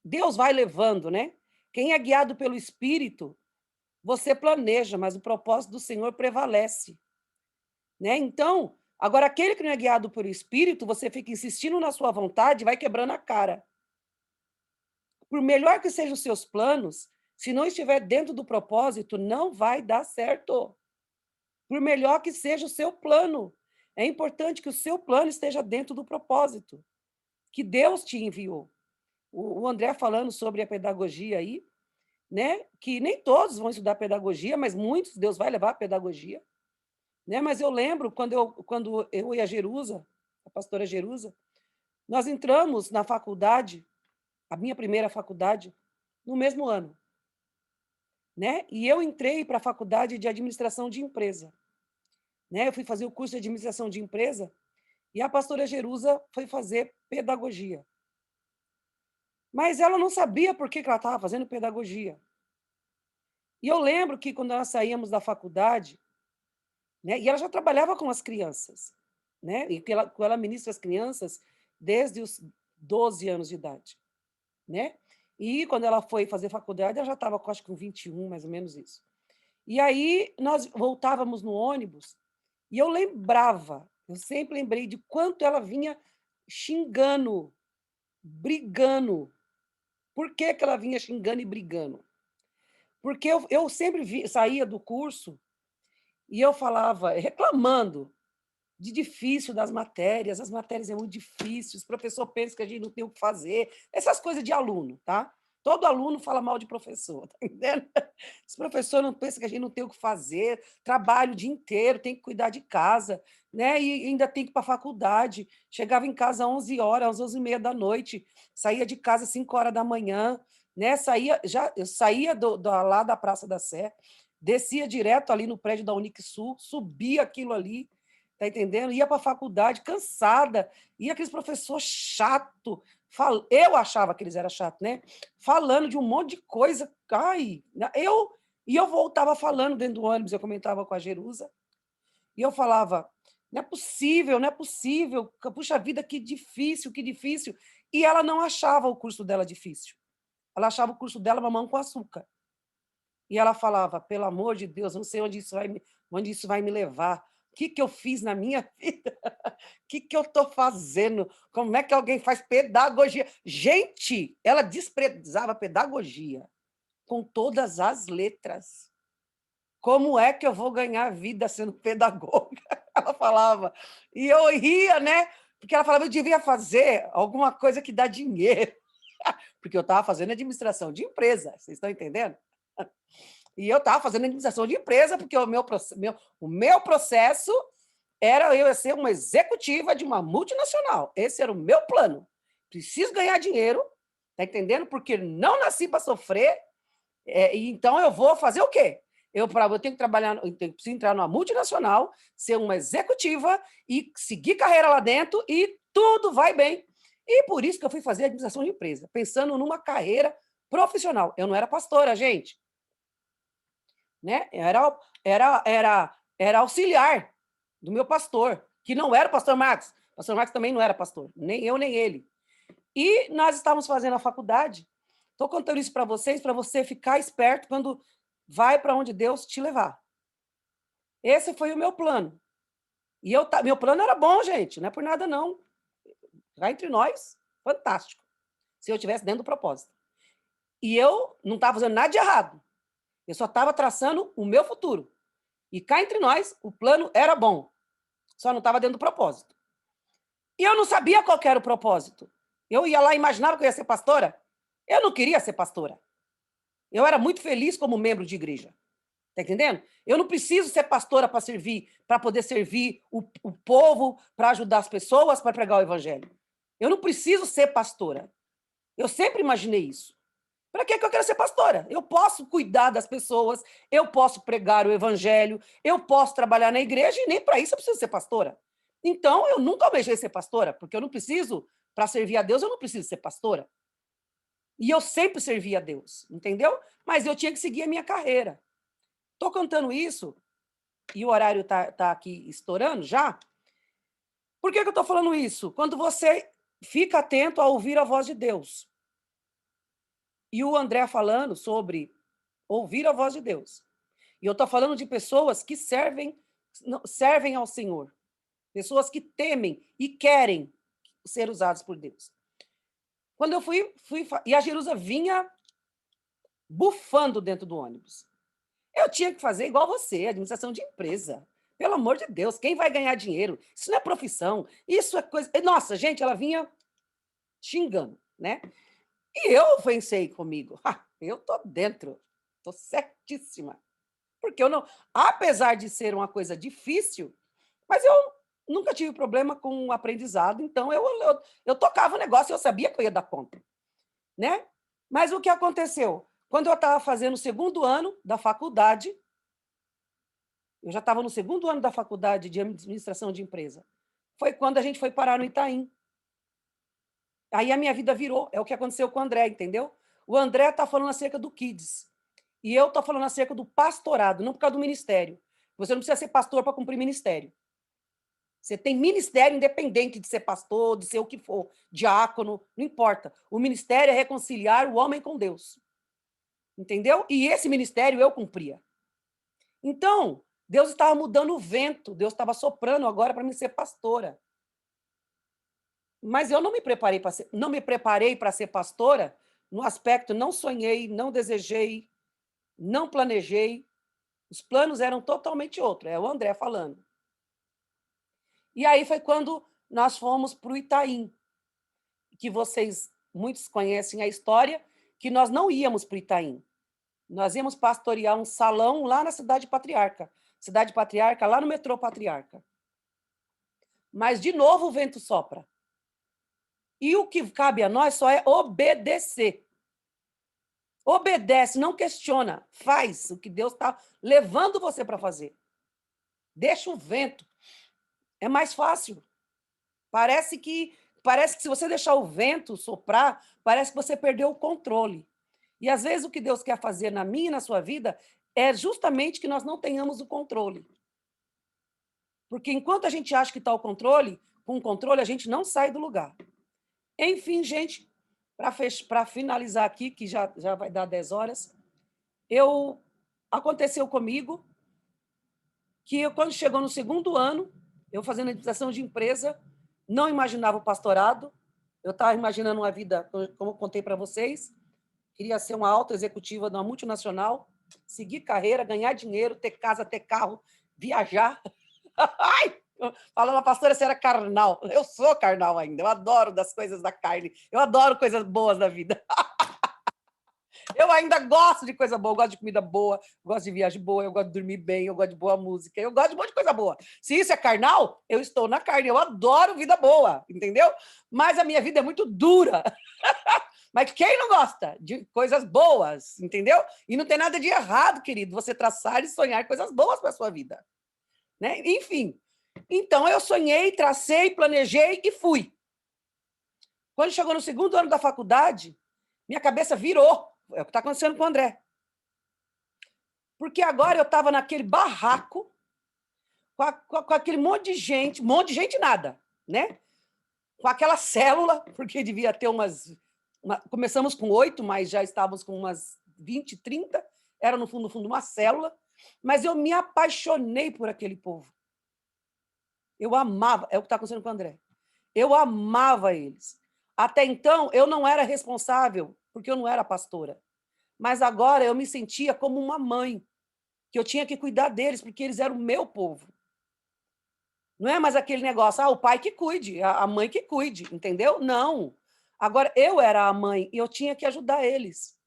Deus vai levando, né? Quem é guiado pelo Espírito, você planeja, mas o propósito do Senhor prevalece. Né? Então, agora, aquele que não é guiado pelo Espírito, você fica insistindo na sua vontade e vai quebrando a cara. Por melhor que sejam os seus planos, se não estiver dentro do propósito, não vai dar certo. Por melhor que seja o seu plano, é importante que o seu plano esteja dentro do propósito que Deus te enviou. O André falando sobre a pedagogia aí, né? Que nem todos vão estudar pedagogia, mas muitos Deus vai levar a pedagogia. Né? Mas eu lembro quando eu e a Jerusa, a pastora Jerusa, nós entramos na faculdade, a minha primeira faculdade, no mesmo ano. Né? E eu entrei para a faculdade de administração de empresa. Né? Eu fui fazer o curso de administração de empresa e a pastora Jerusa foi fazer pedagogia. Mas ela não sabia por que ela estava fazendo pedagogia. E eu lembro que quando nós saíamos da faculdade, né, e ela já trabalhava com as crianças, né, e ela ministra as crianças desde os 12 anos de idade. Né? E quando ela foi fazer faculdade, ela já estava, acho que com 21, mais ou menos isso. E aí nós voltávamos no ônibus e eu sempre lembrei de quanto ela vinha xingando, brigando. Por que ela vinha xingando e brigando? Porque eu sempre saía do curso e eu falava, reclamando de difícil das matérias, as matérias são muito difíceis, o professor pensa que a gente não tem o que fazer, essas coisas de aluno, tá? Todo aluno fala mal de professor, tá entendendo? Os professores não pensam que a gente não tem o que fazer, trabalho o dia inteiro, tem que cuidar de casa, né? E ainda tem que ir para a faculdade. Chegava em casa às 11 horas, às 11h30 da noite, saía de casa às 5 horas da manhã, né? Eu saía lá da Praça da Sé, descia direto ali no prédio da Unixul, subia aquilo ali, tá entendendo? Ia para a faculdade cansada, e aqueles professores chatos, eu achava que eles eram chatos, né? Falando de um monte de coisa. Ai, eu voltava falando dentro do ônibus, eu comentava com a Jerusa, e eu falava, não é possível, puxa vida, que difícil, que difícil. E ela não achava o curso dela difícil. Ela achava o curso dela mamão com açúcar. E ela falava, pelo amor de Deus, não sei onde isso vai me levar. O que eu fiz na minha vida? O que eu estou fazendo? Como é que alguém faz pedagogia? Gente, ela desprezava a pedagogia com todas as letras. Como é que eu vou ganhar vida sendo pedagoga? Ela falava. E eu ria, né? Porque ela falava, eu devia fazer alguma coisa que dá dinheiro. Porque eu estava fazendo administração de empresa, vocês estão entendendo? E eu estava fazendo administração de empresa, porque o meu processo era eu ser uma executiva de uma multinacional. Esse era o meu plano. Preciso ganhar dinheiro, tá entendendo? Porque não nasci para sofrer, então eu vou fazer o quê? Eu tenho que trabalhar, preciso entrar numa multinacional, ser uma executiva e seguir carreira lá dentro e tudo vai bem. E por isso que eu fui fazer administração de empresa, pensando numa carreira profissional. Eu não era pastora, gente. Né? Era auxiliar do meu pastor, que não era o pastor Marcos. O pastor Marcos também não era pastor, nem eu, nem ele. E nós estávamos fazendo a faculdade. Estou contando isso para você ficar esperto quando vai para onde Deus te levar. Esse foi o meu plano. E meu plano era bom, gente, não é por nada, não. Cá entre nós, fantástico. Se eu estivesse dentro do propósito. E eu não estava fazendo nada de errado. Eu só estava traçando o meu futuro. E cá entre nós, o plano era bom. Só não estava dentro do propósito. E eu não sabia qual era o propósito. Eu ia lá e imaginava que eu ia ser pastora. Eu não queria ser pastora. Eu era muito feliz como membro de igreja. Tá entendendo? Eu não preciso ser pastora para servir, para poder servir o povo, para ajudar as pessoas, para pregar o evangelho. Eu não preciso ser pastora. Eu sempre imaginei isso. Para que eu quero ser pastora? Eu posso cuidar das pessoas, eu posso pregar o evangelho, eu posso trabalhar na igreja e nem para isso eu preciso ser pastora. Então, eu nunca almejei ser pastora, porque eu não preciso, para servir a Deus, eu não preciso ser pastora. E eu sempre servi a Deus, entendeu? Mas eu tinha que seguir a minha carreira. Estou contando isso, e o horário está aqui estourando já. Por que eu estou falando isso? Quando você fica atento a ouvir a voz de Deus. E o André falando sobre ouvir a voz de Deus. E eu estou falando de pessoas que servem ao Senhor. Pessoas que temem e querem ser usadas por Deus. Quando eu fui e a Jerusa vinha bufando dentro do ônibus. Eu tinha que fazer igual você, administração de empresa. Pelo amor de Deus, quem vai ganhar dinheiro? Isso não é profissão, isso é coisa... Nossa, gente, ela vinha xingando, né? E eu pensei comigo, eu tô dentro, tô certíssima. Porque eu não... Apesar de ser uma coisa difícil, mas eu nunca tive problema com o aprendizado, então eu tocava o negócio e eu sabia que eu ia dar conta, né? Mas o que aconteceu? Quando eu estava fazendo o segundo ano da faculdade, eu já estava no segundo ano da faculdade de administração de empresa, foi quando a gente foi parar no Itaim. Aí a minha vida virou, é o que aconteceu com o André, entendeu? O André está falando acerca do Kids, e eu estou falando acerca do pastorado, não por causa do ministério. Você não precisa ser pastor para cumprir ministério. Você tem ministério independente de ser pastor, de ser o que for, diácono, não importa. O ministério é reconciliar o homem com Deus. Entendeu? E esse ministério eu cumpria. Então, Deus estava mudando o vento, Deus estava soprando agora para mim ser pastora. Mas eu não me preparei para ser pastora no aspecto, não sonhei, não desejei, não planejei. Os planos eram totalmente outros, é o André falando. E aí foi quando nós fomos para o Itaim, que muitos conhecem a história, que nós não íamos para o Itaim. Nós íamos pastorear um salão lá na Cidade Patriarca. Cidade Patriarca, lá no metrô Patriarca. Mas, de novo, o vento sopra. E o que cabe a nós só é obedecer. Obedece, não questiona. Faz o que Deus está levando você para fazer. Deixa o vento. É mais fácil. Parece que se você deixar o vento soprar, parece que você perdeu o controle. E, às vezes, o que Deus quer fazer na minha e na sua vida é justamente que nós não tenhamos o controle. Porque enquanto a gente acha que está com o controle, a gente não sai do lugar. Enfim, gente, para finalizar aqui, que já vai dar 10 horas, aconteceu comigo que quando chegou no segundo ano, eu fazendo administração de empresa, não imaginava o pastorado, eu estava imaginando uma vida, como eu contei para vocês, queria ser uma alta executiva de uma multinacional, seguir carreira, ganhar dinheiro, ter casa, ter carro, viajar. Ai! Falando, a pastora, você era carnal. Eu sou carnal ainda, eu adoro das coisas da carne, eu adoro coisas boas da vida. Eu ainda gosto de coisa boa, eu gosto de comida boa, eu gosto de viagem boa, eu gosto de dormir bem, eu gosto de boa música, eu gosto de um monte de coisa boa. Se isso é carnal, eu estou na carne, eu adoro vida boa, entendeu? Mas a minha vida é muito dura. Mas quem não gosta de coisas boas, entendeu? E não tem nada de errado, querido, você traçar e sonhar coisas boas para a sua vida. Né? Enfim, então eu sonhei, tracei, planejei e fui. Quando chegou no segundo ano da faculdade, minha cabeça virou. É o que está acontecendo com o André. Porque agora eu estava naquele barraco, com aquele monte de gente nada, né? com aquela célula, porque devia ter começamos com 8, mas já estávamos com umas 20, 30, era no fundo uma célula, mas eu me apaixonei por aquele povo. Eu amava, é o que está acontecendo com o André. Eu amava eles. Até então, eu não era responsável, porque eu não era pastora. Mas agora eu me sentia como uma mãe, que eu tinha que cuidar deles, porque eles eram o meu povo. Não é mais aquele negócio, o pai que cuide, a mãe que cuide, entendeu? Não. Agora, eu era a mãe e eu tinha que ajudar eles.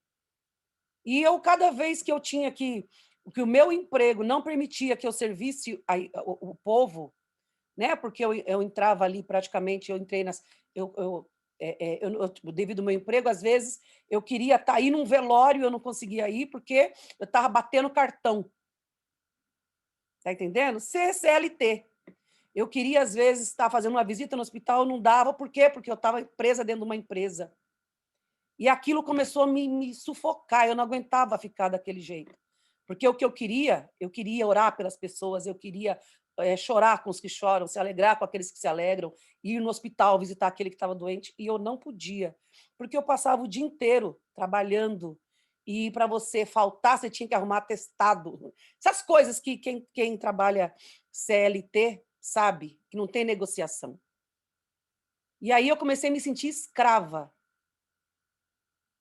E eu, cada vez que eu tinha que o meu emprego não permitia que eu servisse o povo, né? Porque eu entrava ali praticamente, eu entrei nas... devido ao meu emprego, às vezes, eu queria estar aí num velório, eu não conseguia ir, porque eu estava batendo cartão. Está entendendo? CLT. Eu queria, às vezes, estar fazendo uma visita no hospital, não dava. Por quê? Porque eu estava presa dentro de uma empresa. E aquilo começou a me sufocar, eu não aguentava ficar daquele jeito. Porque o que eu queria orar pelas pessoas, eu queria chorar com os que choram, se alegrar com aqueles que se alegram, ir no hospital visitar aquele que estava doente, e eu não podia, porque eu passava o dia inteiro trabalhando, e para você faltar, você tinha que arrumar atestado. Essas coisas que quem trabalha CLT sabe, que não tem negociação. E aí eu comecei a me sentir escrava.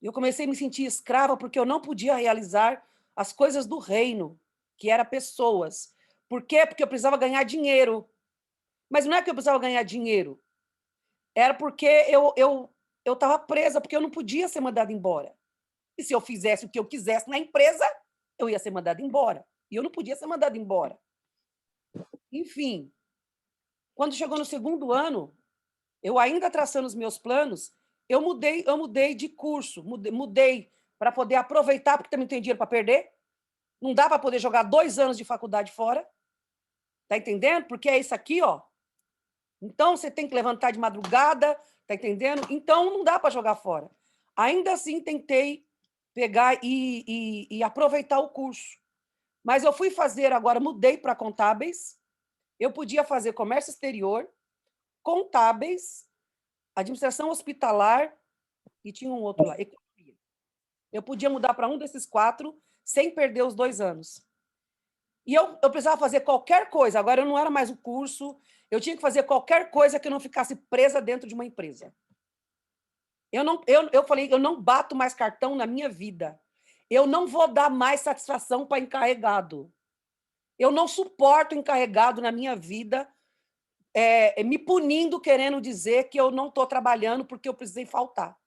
Eu comecei a me sentir escrava porque eu não podia realizar as coisas do reino, que era pessoas. Por quê? Porque eu precisava ganhar dinheiro. Mas não é que eu precisava ganhar dinheiro. Era porque eu estava presa, porque eu não podia ser mandada embora. E se eu fizesse o que eu quisesse na empresa, eu ia ser mandada embora. E eu não podia ser mandada embora. Enfim, quando chegou no segundo ano, eu ainda traçando os meus planos, eu mudei de curso, mudei para poder aproveitar, porque também não tem dinheiro para perder. Não dá para poder jogar 2 anos de faculdade fora. Tá entendendo? Porque é isso aqui, ó. Então, você tem que levantar de madrugada, tá entendendo? Então, não dá para jogar fora. Ainda assim, tentei pegar e aproveitar o curso. Mas eu fui fazer agora, mudei para contábeis. Eu podia fazer comércio exterior, contábeis, administração hospitalar e tinha um outro lá, economia. Eu podia mudar para um desses 4 sem perder os 2 anos. E eu precisava fazer qualquer coisa. Agora, eu não era mais o curso, eu tinha que fazer qualquer coisa que eu não ficasse presa dentro de uma empresa. Eu falei, eu não bato mais cartão na minha vida. Eu não vou dar mais satisfação para encarregado. Eu não suporto encarregado na minha vida me punindo, querendo dizer que eu não estou trabalhando porque eu precisei faltar.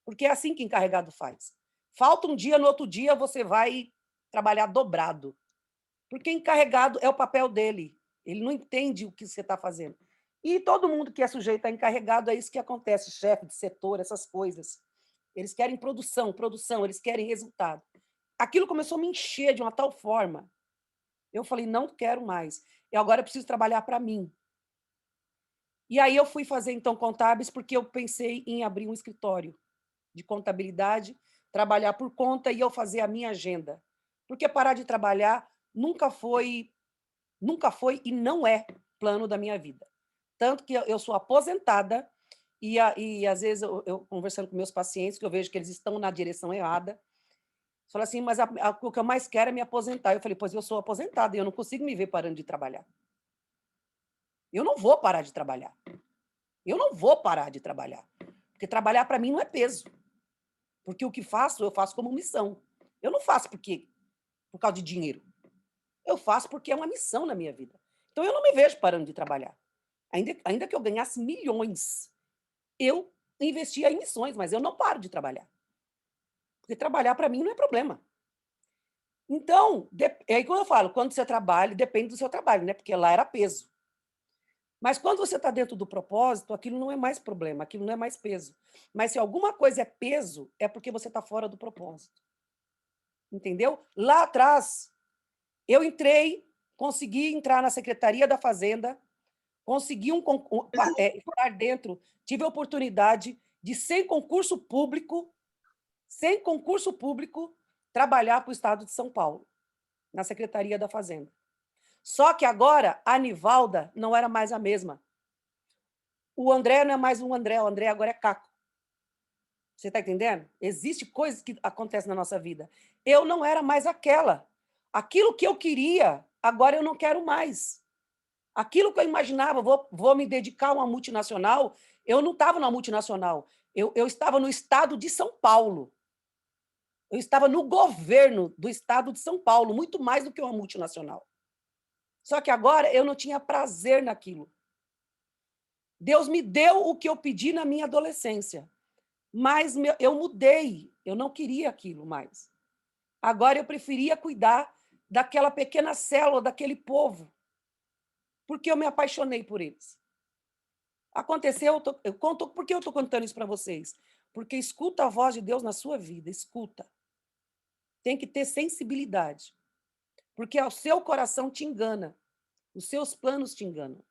Porque é assim que encarregado faz. Falta um dia, no outro dia você vai trabalhar dobrado. Porque encarregado é o papel dele. Ele não entende o que você está fazendo. E todo mundo que é sujeito a encarregado, é isso que acontece, chefe de setor, essas coisas. Eles querem produção, eles querem resultado. Aquilo começou a me encher de uma tal forma. Eu falei, não quero mais. E agora eu preciso trabalhar para mim. E aí eu fui fazer, então, contábeis, porque eu pensei em abrir um escritório de contabilidade, trabalhar por conta e eu fazer a minha agenda. Porque parar de trabalhar nunca foi e não é plano da minha vida. Tanto que eu sou aposentada e às vezes, eu conversando com meus pacientes, que eu vejo que eles estão na direção errada, falo assim, mas o que eu mais quero é me aposentar. Eu falei, pois eu sou aposentada e eu não consigo me ver parando de trabalhar. Eu não vou parar de trabalhar. Eu não vou parar de trabalhar. Porque trabalhar, para mim, não é peso. Porque o que faço, eu faço como missão. Eu não faço por causa de dinheiro. Eu faço porque é uma missão na minha vida. Então, eu não me vejo parando de trabalhar. Ainda que eu ganhasse milhões, eu investia em missões, mas eu não paro de trabalhar. Porque trabalhar, para mim, não é problema. Então, aí quando eu falo, quando você trabalha, depende do seu trabalho, né? Porque lá era peso. Mas quando você está dentro do propósito, aquilo não é mais problema, aquilo não é mais peso. Mas se alguma coisa é peso, é porque você está fora do propósito. Entendeu? Lá atrás, eu consegui entrar na Secretaria da Fazenda, consegui estar dentro, tive a oportunidade de, sem concurso público, trabalhar para o Estado de São Paulo, na Secretaria da Fazenda. Só que agora a Nivalda não era mais a mesma. O André não é mais um André, o André agora é Caco. Você está entendendo? Existem coisas que acontecem na nossa vida. Eu não era mais aquela. Aquilo que eu queria, agora eu não quero mais. Aquilo que eu imaginava, vou me dedicar a uma multinacional, eu não estava na multinacional. Eu estava no estado de São Paulo. Eu estava no governo do estado de São Paulo, muito mais do que uma multinacional. Só que agora eu não tinha prazer naquilo. Deus me deu o que eu pedi na minha adolescência, mas eu mudei, eu não queria aquilo mais. Agora eu preferia cuidar daquela pequena célula, daquele povo, porque eu me apaixonei por eles. Aconteceu, por que eu estou contando isso para vocês? Porque escuta a voz de Deus na sua vida, escuta. Tem que ter sensibilidade, porque o seu coração te engana, os seus planos te enganam.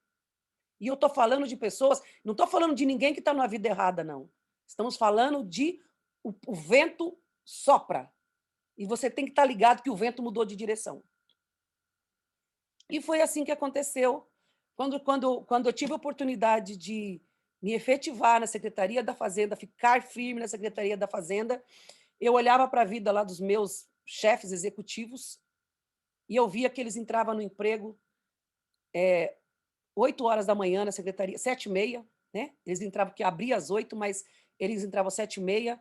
E eu estou falando de pessoas, não estou falando de ninguém que está numa vida errada, não. Estamos falando de o vento sopra. E você tem que estar ligado que o vento mudou de direção. E foi assim que aconteceu. Quando eu tive a oportunidade de me efetivar na Secretaria da Fazenda, ficar firme na Secretaria da Fazenda, eu olhava para a vida lá dos meus chefes executivos e eu via que eles entravam no emprego 8 horas da manhã na secretaria, 7h30, né? Eles entravam, que abria às 8, mas eles entravam às 7h30,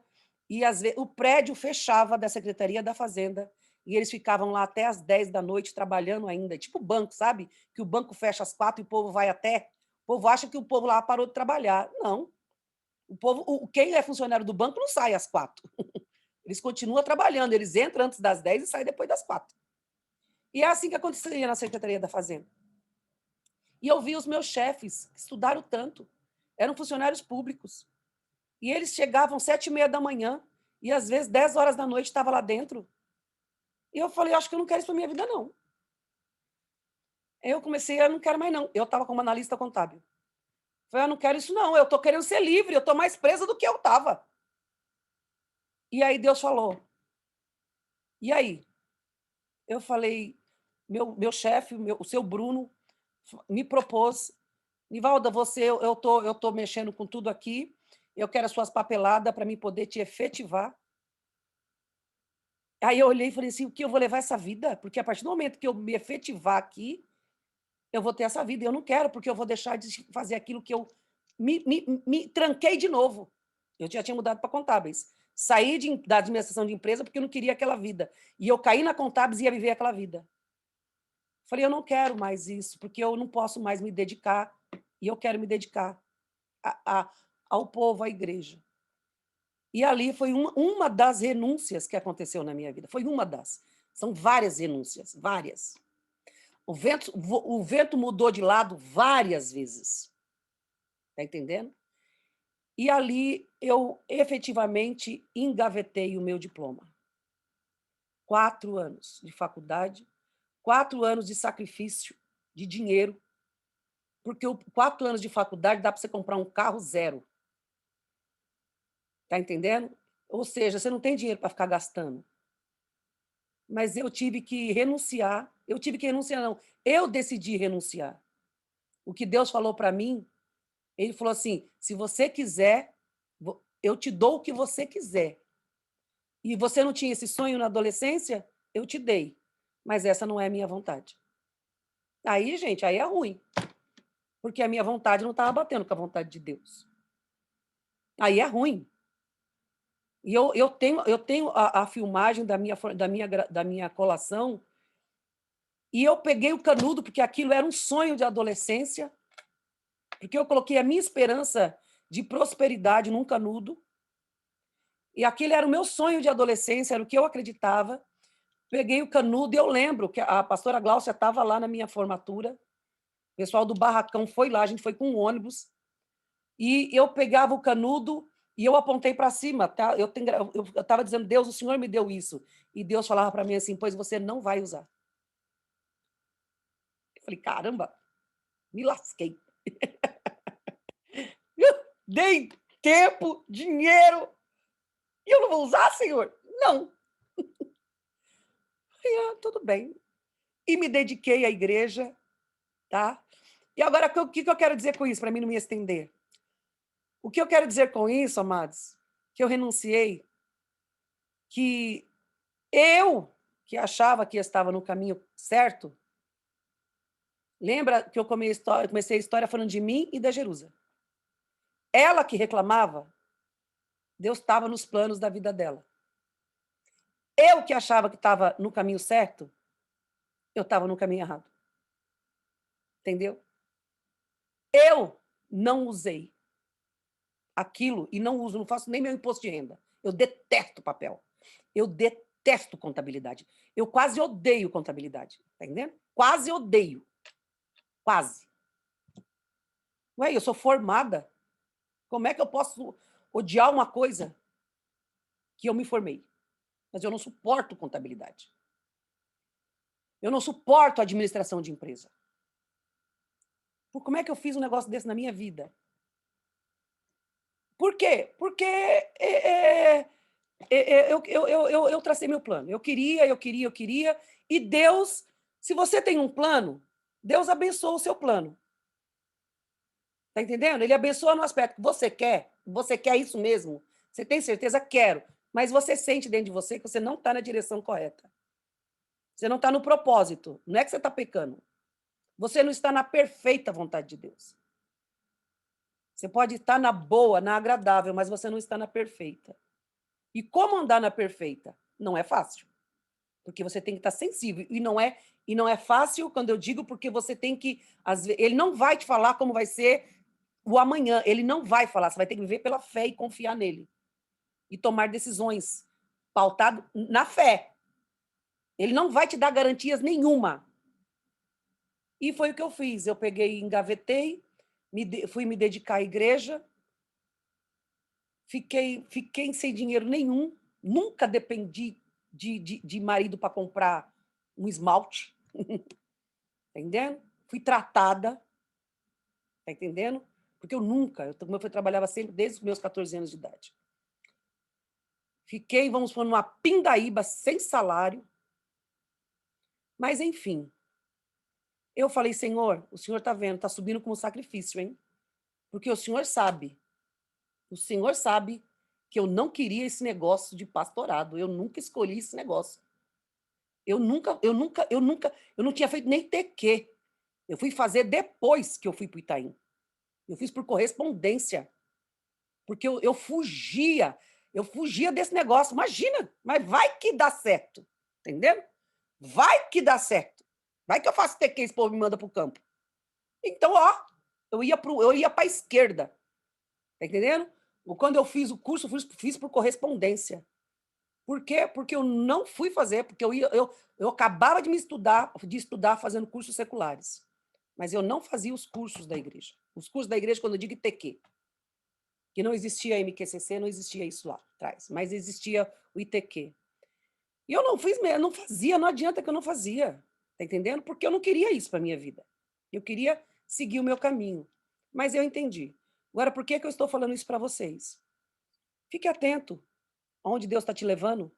e às vezes o prédio fechava da Secretaria da Fazenda, e eles ficavam lá até às 10 da noite trabalhando ainda, tipo banco, sabe? Que o banco fecha às 4 e o povo vai até. O povo acha que o povo lá parou de trabalhar. Não. O povo, quem é funcionário do banco não sai às 4. Eles continuam trabalhando, eles entram antes das 10 e saem depois das 4. E é assim que acontecia na Secretaria da Fazenda. E eu vi os meus chefes, que estudaram tanto, eram funcionários públicos. E eles chegavam 7h30 da manhã, e às vezes 10 horas da noite estava lá dentro. E eu falei, acho que eu não quero isso para minha vida, não. Eu comecei, eu não quero mais, não. Eu estava como analista contábil. Falei, eu não quero isso, não. Eu estou querendo ser livre, eu estou mais presa do que eu estava. E aí Deus falou. E aí? Eu falei, meu chefe, o seu Bruno, me propôs, Nivalda, eu tô mexendo com tudo aqui, eu quero as suas papeladas para mim poder te efetivar. Aí eu olhei e falei assim, o que eu vou levar essa vida? Porque a partir do momento que eu me efetivar aqui, eu vou ter essa vida. E eu não quero, porque eu vou deixar de fazer aquilo que eu me tranquei de novo. Eu já tinha mudado para contábeis. Saí da administração de empresa porque eu não queria aquela vida. E eu caí na contábeis e ia viver aquela vida. Falei, eu não quero mais isso, porque eu não posso mais me dedicar, e eu quero me dedicar ao povo, à igreja. E ali foi uma das renúncias que aconteceu na minha vida. Foi uma das. São várias renúncias, várias. O vento mudou de lado várias vezes. Está entendendo? E ali eu efetivamente engavetei o meu diploma. 4 anos de faculdade, 4 anos de sacrifício, de dinheiro, porque 4 anos de faculdade dá para você comprar um carro zero. Está entendendo? Ou seja, você não tem dinheiro para ficar gastando. Mas eu tive que renunciar. Não. Eu decidi renunciar. O que Deus falou para mim, ele falou assim, se você quiser, eu te dou o que você quiser. E você não tinha esse sonho na adolescência? Eu te dei. Mas essa não é a minha vontade. Aí, gente, aí é ruim. Porque a minha vontade não estava batendo com a vontade de Deus. Aí é ruim. E eu tenho a filmagem da minha colação, e eu peguei o canudo, porque aquilo era um sonho de adolescência, porque eu coloquei a minha esperança de prosperidade num canudo, e aquele era o meu sonho de adolescência, era o que eu acreditava. Peguei o canudo, e eu lembro que a pastora Gláucia estava lá na minha formatura, o pessoal do Barracão foi lá, a gente foi com um ônibus, e eu pegava o canudo e eu apontei para cima. Tá? Eu estava dizendo, Deus, o Senhor me deu isso. E Deus falava para mim assim, pois você não vai usar. Eu falei, caramba, me lasquei. Dei tempo, dinheiro, e eu não vou usar, Senhor? Não. E, tudo bem. E me dediquei à igreja. Tá? E agora, o que eu quero dizer com isso, para mim não me estender? O que eu quero dizer com isso, amados? Que eu renunciei, que eu, que achava que estava no caminho certo, lembra que eu comecei a história falando de mim e da Jerusa. Ela que reclamava, Deus estava nos planos da vida dela. Eu que achava que estava no caminho certo, eu estava no caminho errado. Entendeu? Eu não usei aquilo e não uso, não faço nem meu imposto de renda. Eu detesto papel. Eu detesto contabilidade. Eu quase odeio contabilidade. Tá entendendo? Quase odeio. Quase. Ué, eu sou formada. Como é que eu posso odiar uma coisa que eu me formei? Mas eu não suporto contabilidade. Eu não suporto administração de empresa. Como é que eu fiz um negócio desse na minha vida? Por quê? Porque eu tracei meu plano. Eu queria, e Deus, se você tem um plano, Deus abençoa o seu plano. Tá entendendo? Ele abençoa no aspecto que você quer isso mesmo, você tem certeza? Quero, mas você sente dentro de você que você não está na direção correta. Você não está no propósito, não é que você está pecando. Você não está na perfeita vontade de Deus. Você pode estar na boa, na agradável, mas você não está na perfeita. E como andar na perfeita? Não é fácil. Porque você tem que estar sensível. E não é fácil quando eu digo porque você tem que... Às vezes, ele não vai te falar como vai ser o amanhã. Ele não vai falar. Você vai ter que viver pela fé e confiar nele. E tomar decisões pautado na fé. Ele não vai te dar garantias nenhuma. E foi o que eu fiz. Eu peguei, engavetei, fui me dedicar à igreja, fiquei sem dinheiro nenhum, nunca dependi de marido para comprar um esmalte, entendendo? Fui tratada, tá entendendo? Porque como eu trabalhava sempre desde os meus 14 anos de idade. Fiquei, vamos pôr, numa pindaíba sem salário, mas enfim. Eu falei, Senhor, o Senhor está vendo, está subindo como sacrifício, hein? Porque o Senhor sabe que eu não queria esse negócio de pastorado. Eu nunca escolhi esse negócio. Eu não tinha feito nem TQ. Eu fui fazer depois que eu fui para o Itaim. Eu fiz por correspondência. Porque eu fugia desse negócio. Imagina, mas vai que dá certo. Entendeu? Vai que dá certo. Vai que eu faço TQ e esse povo me manda para o campo. Então, ó, eu ia para a esquerda. Tá entendendo? Quando eu fiz o curso, fiz por correspondência. Por quê? Porque eu não fui fazer, porque eu acabava de estudar fazendo cursos seculares. Mas eu não fazia os cursos da igreja. Os cursos da igreja, quando eu digo ITQ, que não existia MQCC, não existia isso lá atrás, mas existia o ITQ. E eu não fiz mesmo, não fazia, não adianta que eu não fazia. Tá entendendo? Porque eu não queria isso para minha vida. Eu queria seguir o meu caminho. Mas eu entendi. Agora, por que eu estou falando isso para vocês? Fique atento aonde Deus está te levando.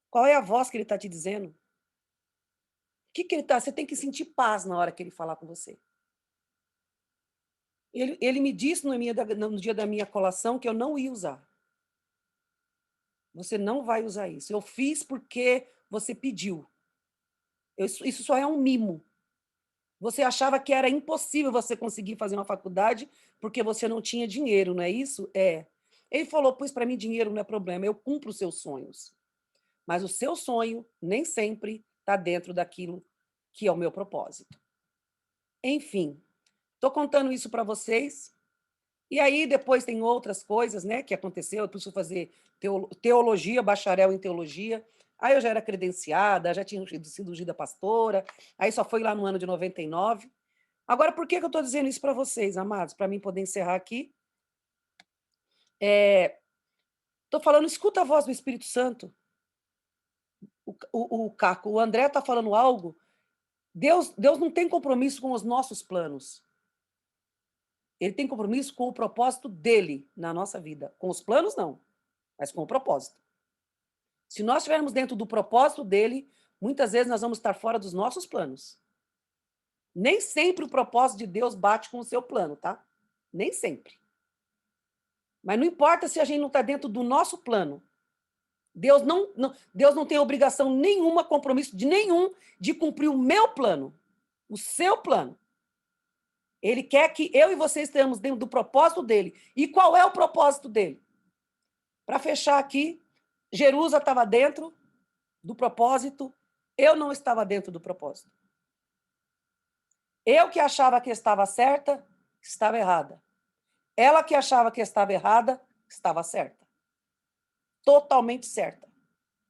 Qual é a voz que Ele está te dizendo? Que ele tá? Você tem que sentir paz na hora que Ele falar com você. Ele me disse no dia da minha colação que eu não ia usar. Você não vai usar isso. Eu fiz porque você pediu. Isso só é um mimo. Você achava que era impossível você conseguir fazer uma faculdade porque você não tinha dinheiro, não é isso? É. Ele falou, pois para mim dinheiro não é problema, eu cumpro os seus sonhos. Mas o seu sonho nem sempre está dentro daquilo que é o meu propósito. Enfim, estou contando isso para vocês. E aí depois tem outras coisas, né, que aconteceu. Eu preciso fazer teologia, bacharel em teologia. Aí eu já era credenciada, já tinha sido ungida pastora. Aí só foi lá no ano de 99. Agora, por que eu estou dizendo isso para vocês, amados? Para mim poder encerrar aqui. Estou falando, escuta a voz do Espírito Santo. O Caco, o André está falando algo. Deus não tem compromisso com os nossos planos. Ele tem compromisso com o propósito dele na nossa vida. Com os planos, não, mas com o propósito. Se nós estivermos dentro do propósito dele, muitas vezes nós vamos estar fora dos nossos planos. Nem sempre o propósito de Deus bate com o seu plano, tá? Nem sempre. Mas não importa se a gente não está dentro do nosso plano. Deus não tem obrigação nenhuma, compromisso de nenhum, de cumprir o meu plano, o seu plano. Ele quer que eu e você estejamos dentro do propósito dele. E qual é o propósito dele? Para fechar aqui, Jerusa estava dentro do propósito, eu não estava dentro do propósito. Eu que achava que estava certa, estava errada. Ela que achava que estava errada, estava certa. Totalmente certa.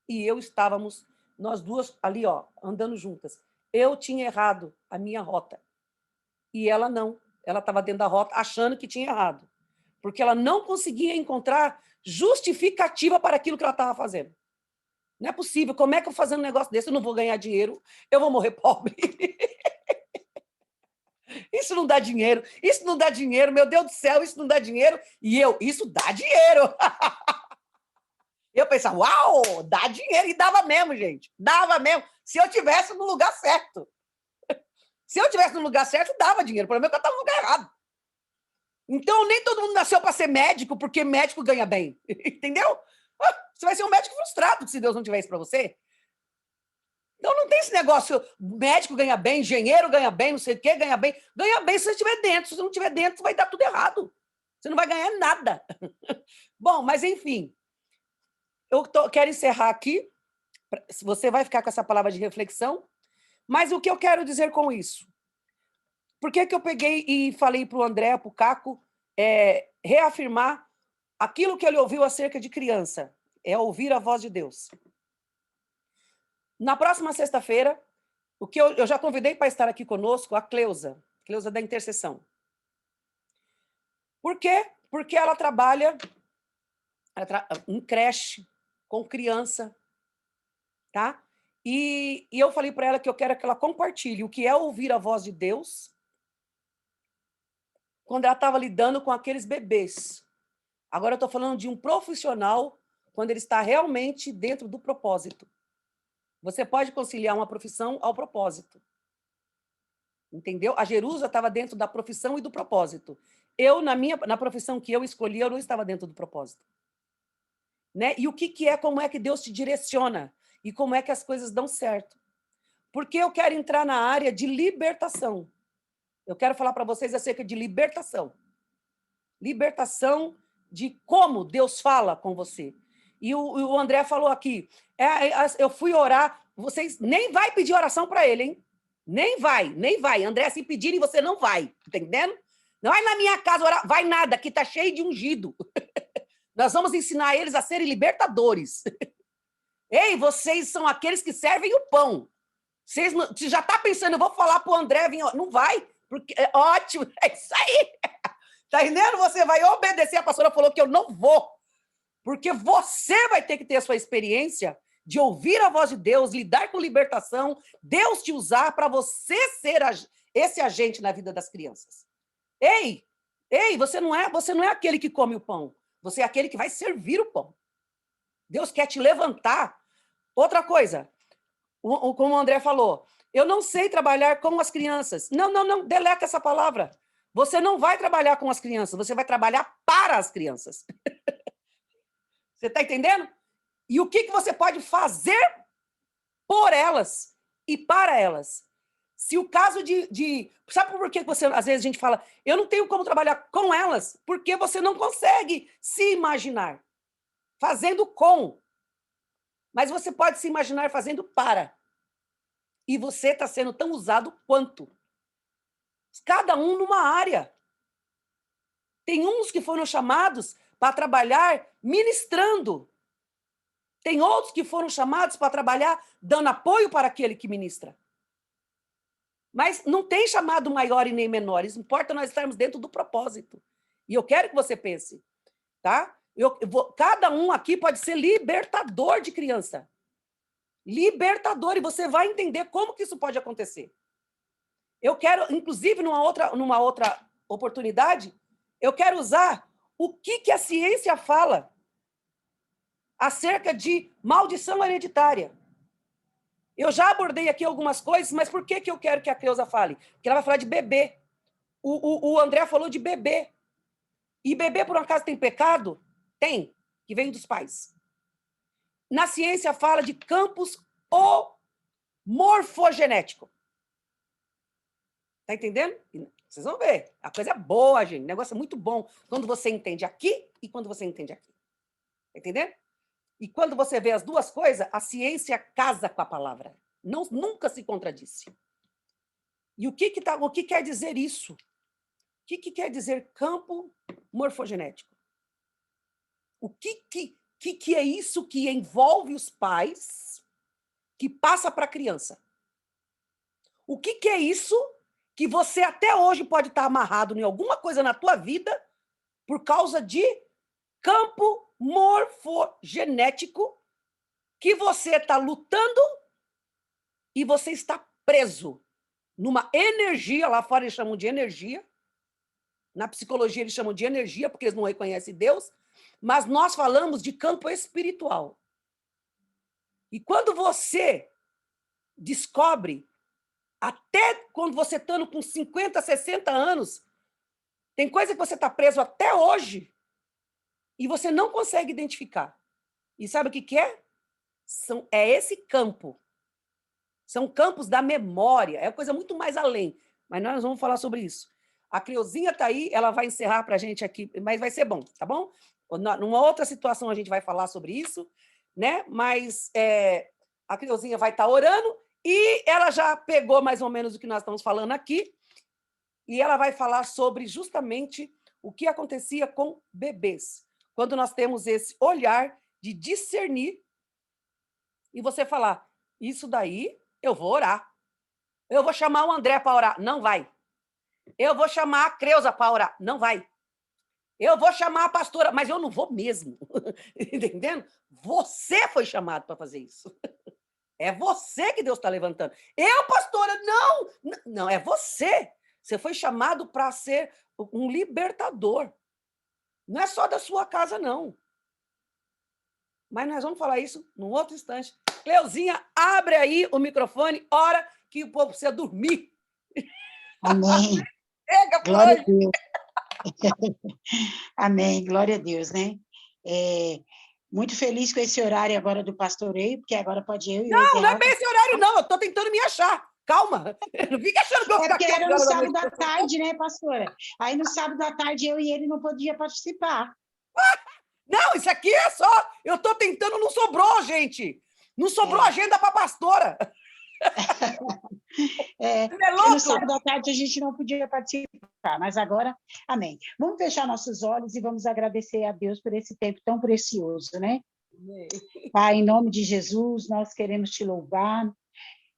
E eu estávamos, nós duas ali, ó, andando juntas. Eu tinha errado a minha rota. E ela não. Ela estava dentro da rota achando que tinha errado. Porque ela não conseguia encontrar justificativa para aquilo que ela estava fazendo. Não é possível. Como é que eu vou fazer um negócio desse? Eu não vou ganhar dinheiro. Eu vou morrer pobre. Isso não dá dinheiro. Isso não dá dinheiro. Meu Deus do céu, isso não dá dinheiro. E eu, isso dá dinheiro. Eu pensava, uau, dá dinheiro. E dava mesmo, gente. Dava mesmo. Se eu tivesse no lugar certo. Se eu tivesse no lugar certo, dava dinheiro. O problema é que eu estava no lugar errado. Então, nem todo mundo nasceu para ser médico, porque médico ganha bem. Entendeu? Você vai ser um médico frustrado se Deus não tiver isso para você. Então, não tem esse negócio, médico ganha bem, engenheiro ganha bem, não sei o quê, ganha bem. Ganha bem se você estiver dentro. Se você não estiver dentro, vai dar tudo errado. Você não vai ganhar nada. Bom, mas enfim. Quero encerrar aqui. Você vai ficar com essa palavra de reflexão. Mas o que eu quero dizer com isso? Por que eu peguei e falei para o André, para o Caco, reafirmar aquilo que ele ouviu acerca de criança? É ouvir a voz de Deus. Na próxima sexta-feira, o que eu já convidei para estar aqui conosco, a Cleusa da Intercessão. Por quê? Porque ela trabalha em creche, com criança, tá? E eu falei para ela que eu quero que ela compartilhe o que é ouvir a voz de Deus quando ela estava lidando com aqueles bebês. Agora eu estou falando de um profissional quando ele está realmente dentro do propósito. Você pode conciliar uma profissão ao propósito. Entendeu? A Jerusa estava dentro da profissão e do propósito. Eu, na profissão que eu escolhi, eu não estava dentro do propósito. Né? E como é que Deus te direciona? E como é que as coisas dão certo? Porque eu quero entrar na área de libertação. Eu quero falar para vocês acerca de libertação. Libertação de como Deus fala com você. E o André falou aqui, eu fui orar, vocês nem vai pedir oração para ele, hein? Nem vai. André, se pedirem, você não vai, entendendo? Não vai na minha casa orar, vai nada, que está cheio de ungido. Nós vamos ensinar eles a serem libertadores. Ei, vocês são aqueles que servem o pão. Você já está pensando, eu vou falar para o André vir, não vai, porque é ótimo, é isso aí. Está entendendo? Você vai obedecer, a pastora falou que eu não vou. Porque você vai ter que ter a sua experiência de ouvir a voz de Deus, lidar com libertação, Deus te usar para você ser esse agente na vida das crianças. Ei, você não é aquele que come o pão, você é aquele que vai servir o pão. Deus quer te levantar. Outra coisa, como o André falou, eu não sei trabalhar com as crianças. Não, deleta essa palavra. Você não vai trabalhar com as crianças, você vai trabalhar para as crianças. Você está entendendo? E o que você pode fazer por elas e para elas? Se o caso sabe por que às vezes a gente fala, eu não tenho como trabalhar com elas, porque você não consegue se imaginar fazendo com. Mas você pode se imaginar fazendo para. E você está sendo tão usado quanto. Cada um numa área. Tem uns que foram chamados para trabalhar ministrando. Tem outros que foram chamados para trabalhar dando apoio para aquele que ministra. Mas não tem chamado maior e nem menor. Isso importa nós estarmos dentro do propósito. E eu quero que você pense. Tá? Cada um aqui pode ser libertador de criança. Libertador. E você vai entender como que isso pode acontecer. Eu quero, inclusive, numa outra oportunidade, eu quero usar o que a ciência fala acerca de maldição hereditária. Eu já abordei aqui algumas coisas, mas por que eu quero que a Cleusa fale? Porque ela vai falar de bebê. O André falou de bebê. E bebê, por um acaso, tem pecado? Tem, que vem dos pais. Na ciência fala de campos morfogenético. Tá entendendo? Vocês vão ver. A coisa é boa, gente. O negócio é muito bom quando você entende aqui e quando você entende aqui. Tá entendendo? E quando você vê as duas coisas, a ciência casa com a palavra. Não, nunca se contradisse. E o que quer dizer isso? O que quer dizer campo morfogenético? O que é isso que envolve os pais que passa para a criança? O que é isso que você até hoje pode estar amarrado em alguma coisa na tua vida por causa de campo morfogenético que você está lutando e você está preso numa energia, lá fora eles chamam de energia, na psicologia eles chamam de energia, porque eles não reconhecem Deus, mas nós falamos de campo espiritual. E quando você descobre, até quando você está com 50, 60 anos, tem coisa que você está preso até hoje e você não consegue identificar. E sabe o que é? É esse campo. São campos da memória, é coisa muito mais além. Mas nós vamos falar sobre isso. A Creuzinha está aí, ela vai encerrar para a gente aqui, mas vai ser bom, tá bom? Numa outra situação a gente vai falar sobre isso, né? Mas a Creuzinha vai estar orando e ela já pegou mais ou menos o que nós estamos falando aqui e ela vai falar sobre justamente o que acontecia com bebês. Quando nós temos esse olhar de discernir e você falar, isso daí eu vou orar. Eu vou chamar o André para orar. Não vai. Eu vou chamar a Creuza para orar. Não vai. Eu vou chamar a pastora, mas eu não vou mesmo. Entendendo? Você foi chamado para fazer isso. É você que Deus está levantando. Eu, pastora, não! Não, é você. Você foi chamado para ser um libertador. Não é só da sua casa, não. Mas nós vamos falar isso num outro instante. Cleuzinha, abre aí o microfone, ora que o povo precisa dormir. Amém. Pega, Glória a Deus. Amém, glória a Deus, né? Muito feliz com esse horário agora do pastoreio, porque agora pode eu e o Não é bem esse horário, não. Eu estou tentando me achar. Calma. Não fica achando que eu vou É ficar porque era no quieta. sábado à tarde, né, pastora? Aí no sábado à tarde eu e ele não podia participar. Não, isso aqui é só... Eu estou tentando, não sobrou, gente. Não sobrou agenda para a pastora. Porque no sábado à tarde a gente não podia participar, mas agora, amém. Vamos fechar nossos olhos e vamos agradecer a Deus por esse tempo tão precioso, né? Amém. Pai, em nome de Jesus, nós queremos te louvar.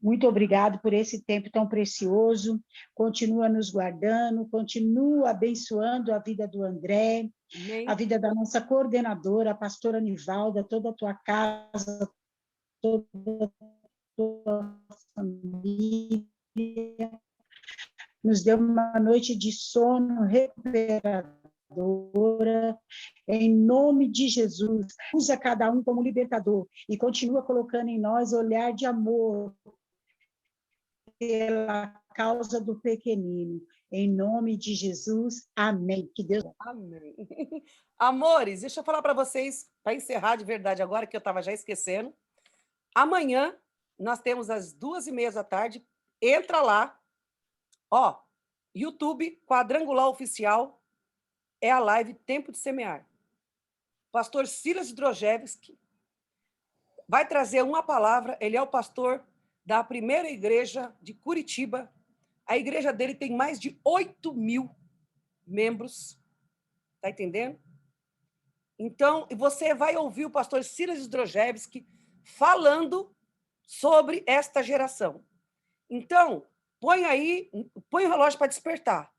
Muito obrigado por esse tempo tão precioso. Continua nos guardando, continua abençoando a vida do André, Amém. a vida da nossa coordenadora, a pastora Nivalda, toda a tua casa, toda a tua família. Nos deu uma noite de sono recuperadora. Em nome de Jesus, usa cada um como libertador e continua colocando em nós olhar de amor pela causa do pequenino. Em nome de Jesus, amém. Que Deus... Amém. Amores, deixa eu falar para vocês, para encerrar de verdade agora, que eu estava já esquecendo. Amanhã, nós temos às 2h30 da tarde. Entra lá. Ó, YouTube, Quadrangular Oficial, é a live Tempo de Semear. Pastor Silas Drojewski vai trazer uma palavra. Ele é o pastor da primeira igreja de Curitiba. A igreja dele tem mais de 8.000 membros. Tá entendendo? Então, você vai ouvir o pastor Silas Drojewski falando sobre esta geração. Então, põe o relógio para despertar,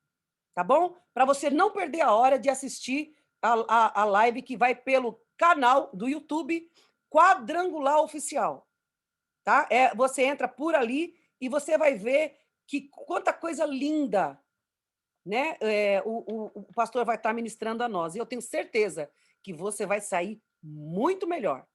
tá bom? Para você não perder a hora de assistir a live que vai pelo canal do YouTube Quadrangular Oficial. Tá? Você entra por ali e você vai ver que quanta coisa linda, né? O pastor vai estar ministrando a nós. E eu tenho certeza que você vai sair muito melhor,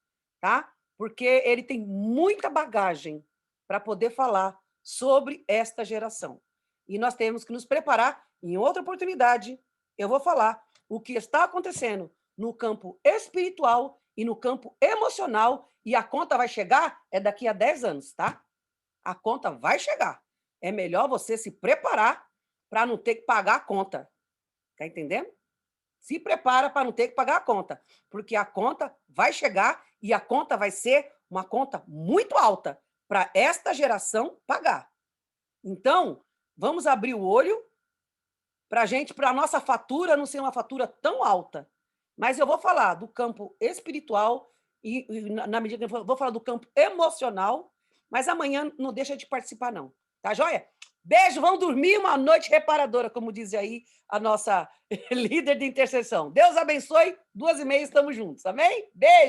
tá? Porque ele tem muita bagagem para poder falar sobre esta geração. E nós temos que nos preparar. Em outra oportunidade, eu vou falar o que está acontecendo no campo espiritual e no campo emocional, e a conta vai chegar daqui a 10 anos, tá? A conta vai chegar. É melhor você se preparar para não ter que pagar a conta. Tá entendendo? Se prepara para não ter que pagar a conta, porque a conta vai chegar e a conta vai ser uma conta muito alta para esta geração pagar. Então, vamos abrir o olho para a nossa fatura não ser uma fatura tão alta. Mas eu vou falar do campo espiritual e na medida que eu vou falar do campo emocional, mas amanhã não deixa de participar, não. Tá joia? Beijo, vão dormir uma noite reparadora, como diz aí a nossa líder de intercessão. Deus abençoe, 2h30 estamos juntos, amém? Beijo!